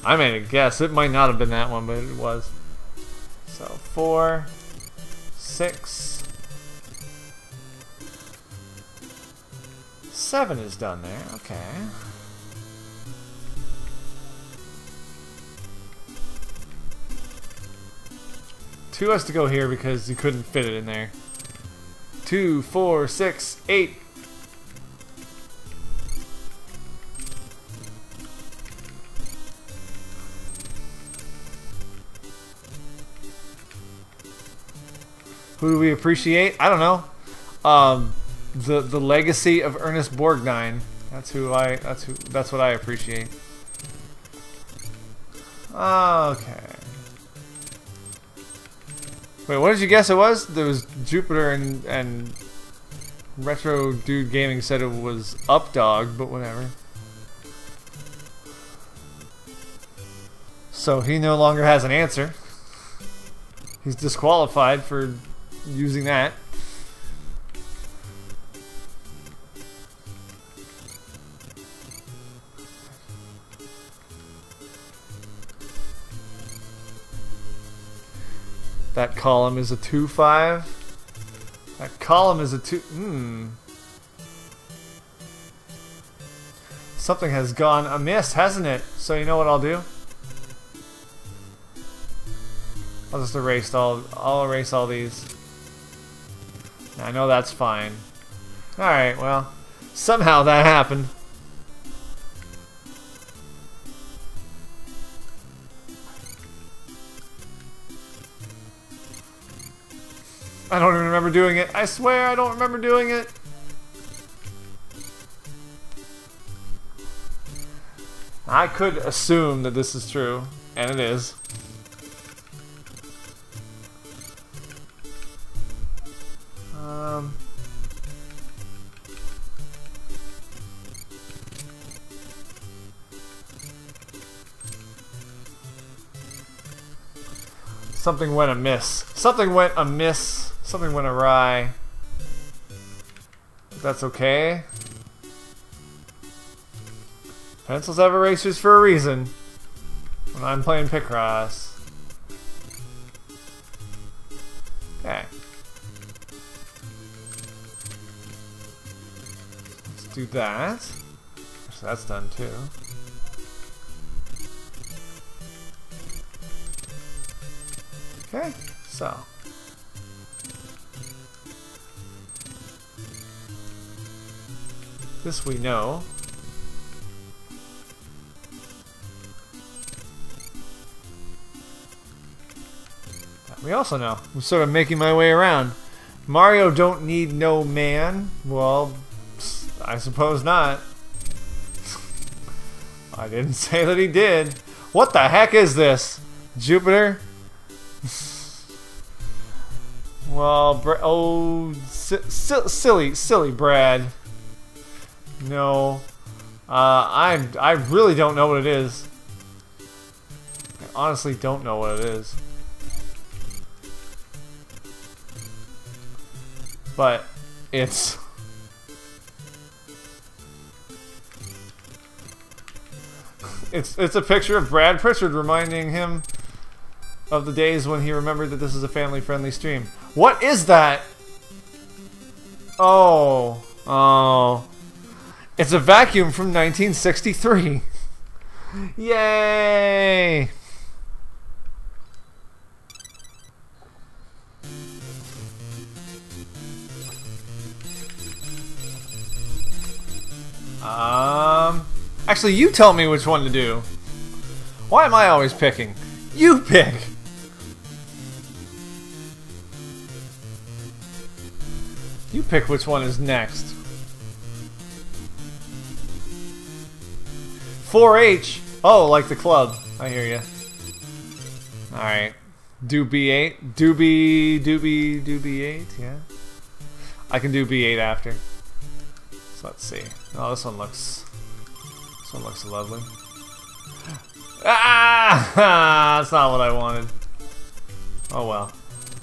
I made a guess. It might not have been that one, but it was. So 4, 6, 7 is done there. Okay. 2 has to go here because you couldn't fit it in there. 2, 4, 6, 8. Who do we appreciate? I don't know. The legacy of Ernest Borgnine. That's what I appreciate. Okay. Wait, what did you guess it was? There was Jupiter and Retro Dude Gaming said it was Updog, but whatever. So he no longer has an answer. He's disqualified for using that. That column is a 2-5. That column is a 2. Something has gone amiss, hasn't it? So you know what I'll do? I'll just erase I'll erase all these. I know that's fine. Alright, well, somehow that happened. I don't even remember doing it. I swear I don't remember doing it. I could assume that this is true, and it is. Something went amiss. Something went amiss. Something went awry. But that's okay. Pencils have erasers for a reason. When I'm playing Picross. Okay. Let's do that. So that's done too. Okay, so. This we know. That we also know. I'm sort of making my way around. Mario don't need no man. Well, I suppose not. I didn't say that he did. What the heck is this? Jupiter? Well, silly Brad. No, I really don't know what it is. I honestly don't know what it is. But it's a picture of Brad Pritchard reminding him of the days when he remembered that this is a family-friendly stream. What is that? Oh. It's a vacuum from 1963. Yay! Actually, you tell me which one to do. Why am I always picking? You pick! You pick which one is next. 4H. Oh, like the club. I hear you. Alright. Do B8. Do B8, yeah. I can do B8 after. So let's see. Oh, this one looks lovely. Ah! That's not what I wanted. Oh well.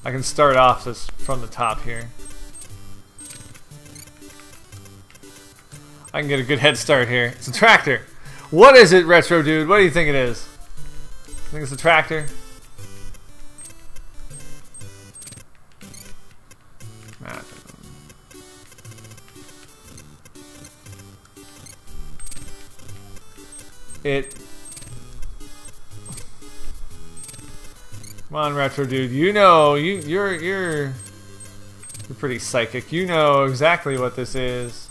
I can start off this from the top here. I can get a good head start here. It's a tractor. What is it, Retro Dude? What do you think it is? I think it's a tractor. it. Come on, Retro Dude. You know, you're pretty psychic. You know exactly what this is.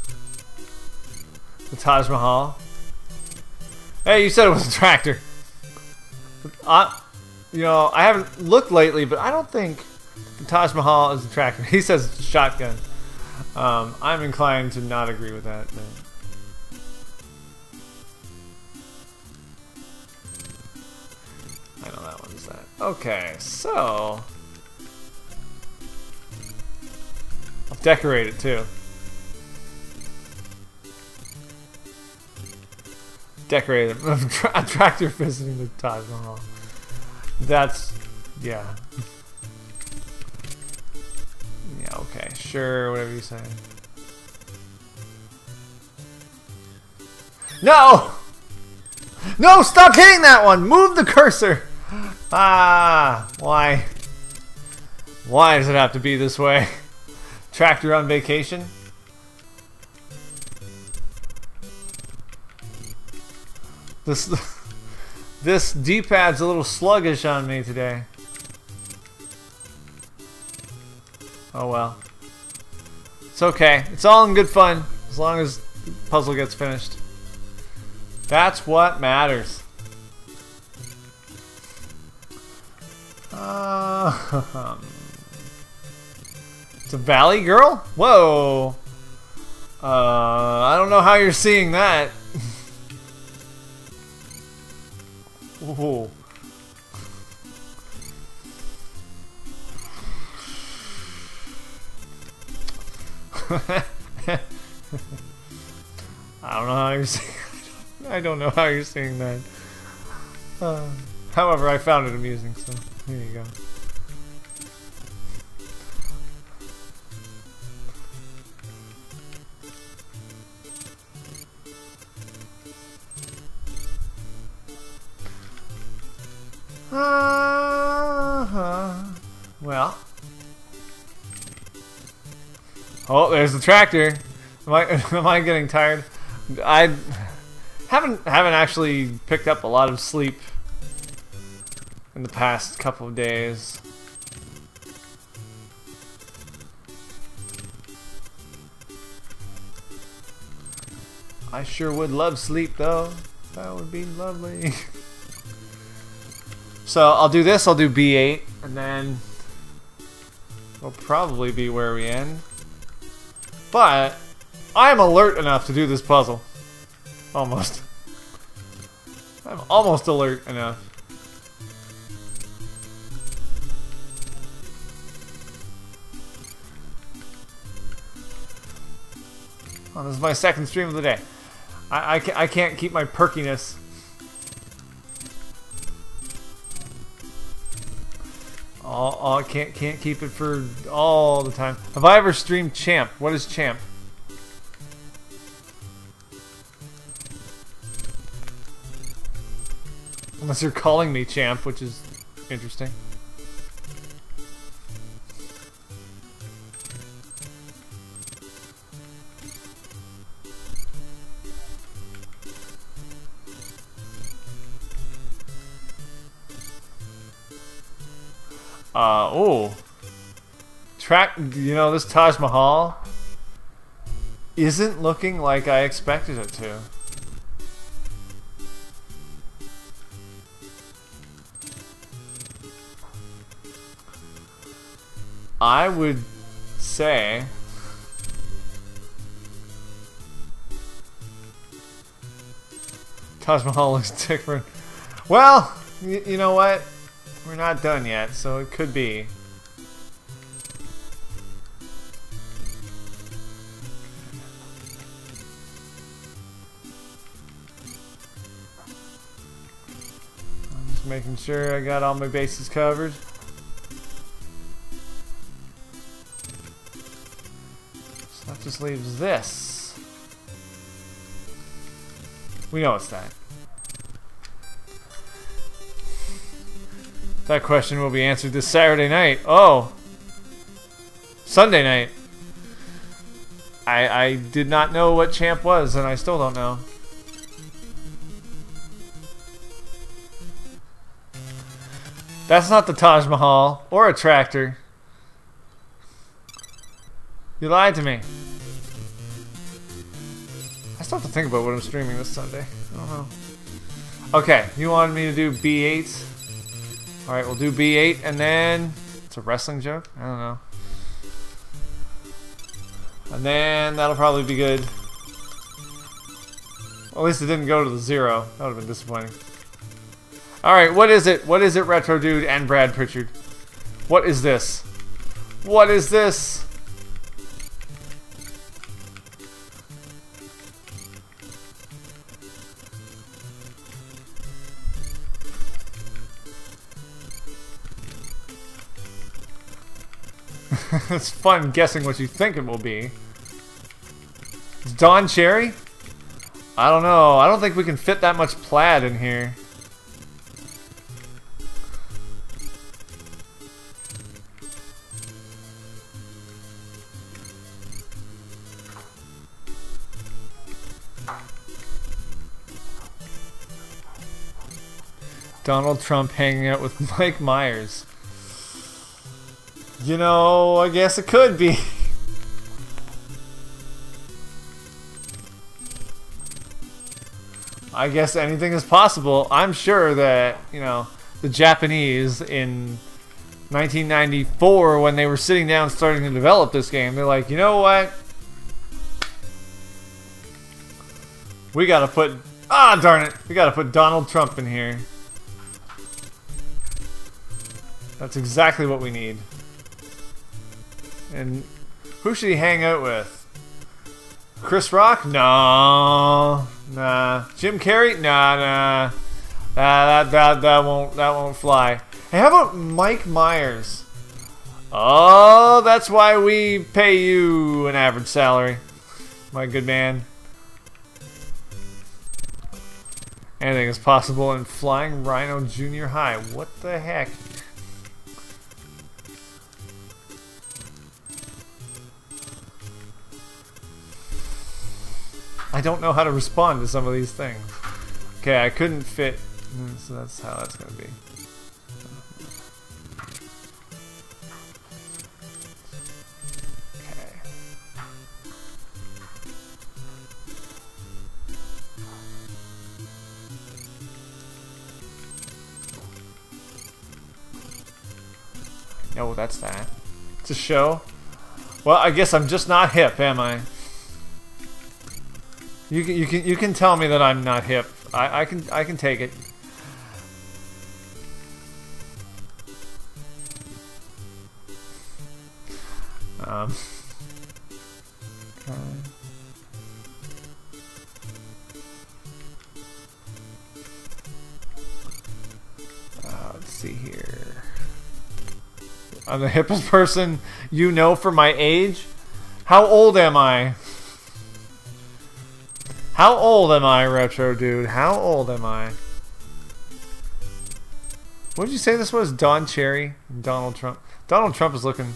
The Taj Mahal. Hey, you said it was a tractor. You know, I haven't looked lately, but I don't think the Taj Mahal is a tractor. He says it's a shotgun. I'm inclined to not agree with that. But. I know that one's that. Okay, so I'll decorate it too. Decorate it. A tractor visiting the Taj Mahal. That's, yeah. Yeah, okay, sure, whatever you say. No! No, stop hitting that one! Move the cursor! Ah, why? Why does it have to be this way? Tractor on vacation? This D-pad's a little sluggish on me today. Oh well. It's okay. It's all in good fun as long as the puzzle gets finished. That's what matters. It's a valley girl? Whoa. I don't know how you're seeing that. Ooh. I don't know how you're seeing. I don't know how you're seeing that. However, I found it amusing, so here you go. Well. Oh, there's the tractor. Am I getting tired? I haven't actually picked up a lot of sleep in the past couple of days. I sure would love sleep though. That would be lovely. So I'll do this, I'll do B8, and then we'll probably be where we end. But I'm alert enough to do this puzzle. Almost. I'm almost alert enough. Oh, this is my second stream of the day. I can't keep my perkiness. I can't keep it for all the time. Have I ever streamed Champ? What is Champ? Unless you're calling me Champ, which is interesting. Oh. You know, this Taj Mahal isn't looking like I expected it to. I would say Taj Mahal looks different. Well, you know what? We're not done yet, so it could be. I'm just making sure I got all my bases covered. So that just leaves this. We know it's that. That question will be answered this Saturday night. Oh! Sunday night. I did not know what Champ was, and I still don't know. That's not the Taj Mahal or a tractor. You lied to me. I still have to think about what I'm streaming this Sunday. I don't know. Okay, you wanted me to do B8. Alright, we'll do B8 and then... It's a wrestling joke? I don't know. And then that'll probably be good. Well, at least it didn't go to the 0. That would have been disappointing. Alright, what is it? What is it, Retro Dude and Brad Pritchard? What is this? What is this? It's fun guessing what you think it will be. It's Don Cherry? I don't know. I don't think we can fit that much plaid in here. Donald Trump hanging out with Mike Myers. You know, I guess it could be. I guess anything is possible. I'm sure that, you know, the Japanese in 1994, when they were sitting down starting to develop this game, they're like, you know what? We gotta put... Ah, darn it! We gotta put Donald Trump in here. That's exactly what we need. And who should he hang out with? Chris Rock? No, nah. Jim Carrey? Nah. That won't fly. Hey, how about Mike Myers? Oh, that's why we pay you an average salary, my good man. Anything is possible in Flying Rhino Junior High. What the heck? I don't know how to respond to some of these things. Okay, I couldn't fit, so that's how that's gonna be. Okay. No, that's that. It's a show. Well, I guess I'm just not hip, am I? You can tell me that I'm not hip. I can take it. Okay. Let's see here. I'm the hippest person you know for my age. How old am I? How old am I, Retro Dude? How old am I? What did you say this was? Don Cherry and Donald Trump. Donald Trump is looking...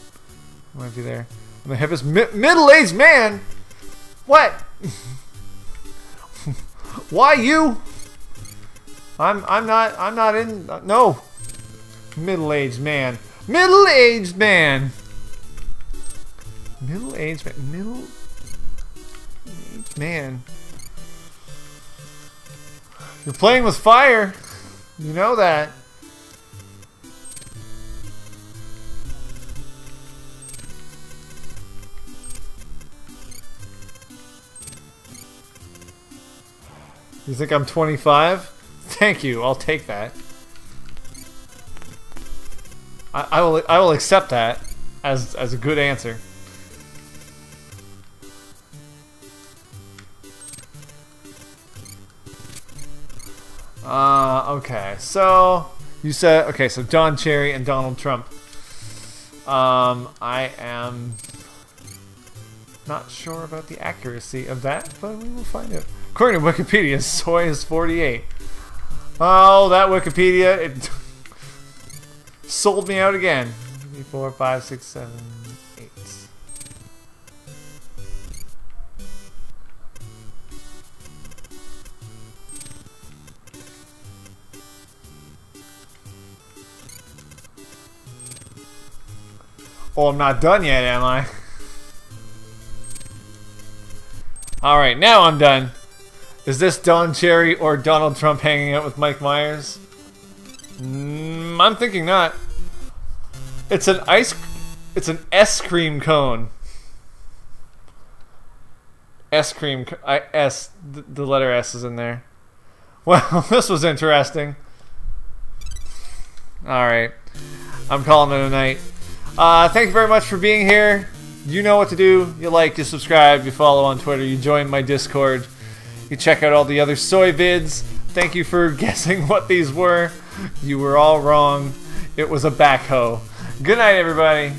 Might be there. I'm the hippest middle-aged man? What? Why you? I'm not in... No. Middle-aged man. Middle-aged man. Middle-aged man. Middle-aged man. You're playing with fire. You know that. You think I'm 25? Thank you. I'll take that. I will accept that as a good answer. Okay, so you said, okay, so Don Cherry and Donald Trump. I am not sure about the accuracy of that, but we will find out. According to Wikipedia, Soy is 48. Oh, that Wikipedia, it sold me out again. 3, 4, 5, 6, 7, 8. Oh, I'm not done yet, am I? Alright, now I'm done. Is this Don Cherry or Donald Trump hanging out with Mike Myers? I'm thinking not. It's an ice cream cone. The letter S is in there. Well, this was interesting. Alright. I'm calling it a night. Thank you very much for being here. You know what to do. You like, you subscribe, you follow on Twitter, you join my Discord. You check out all the other soy vids. Thank you for guessing what these were. You were all wrong. It was a backhoe. Good night, everybody.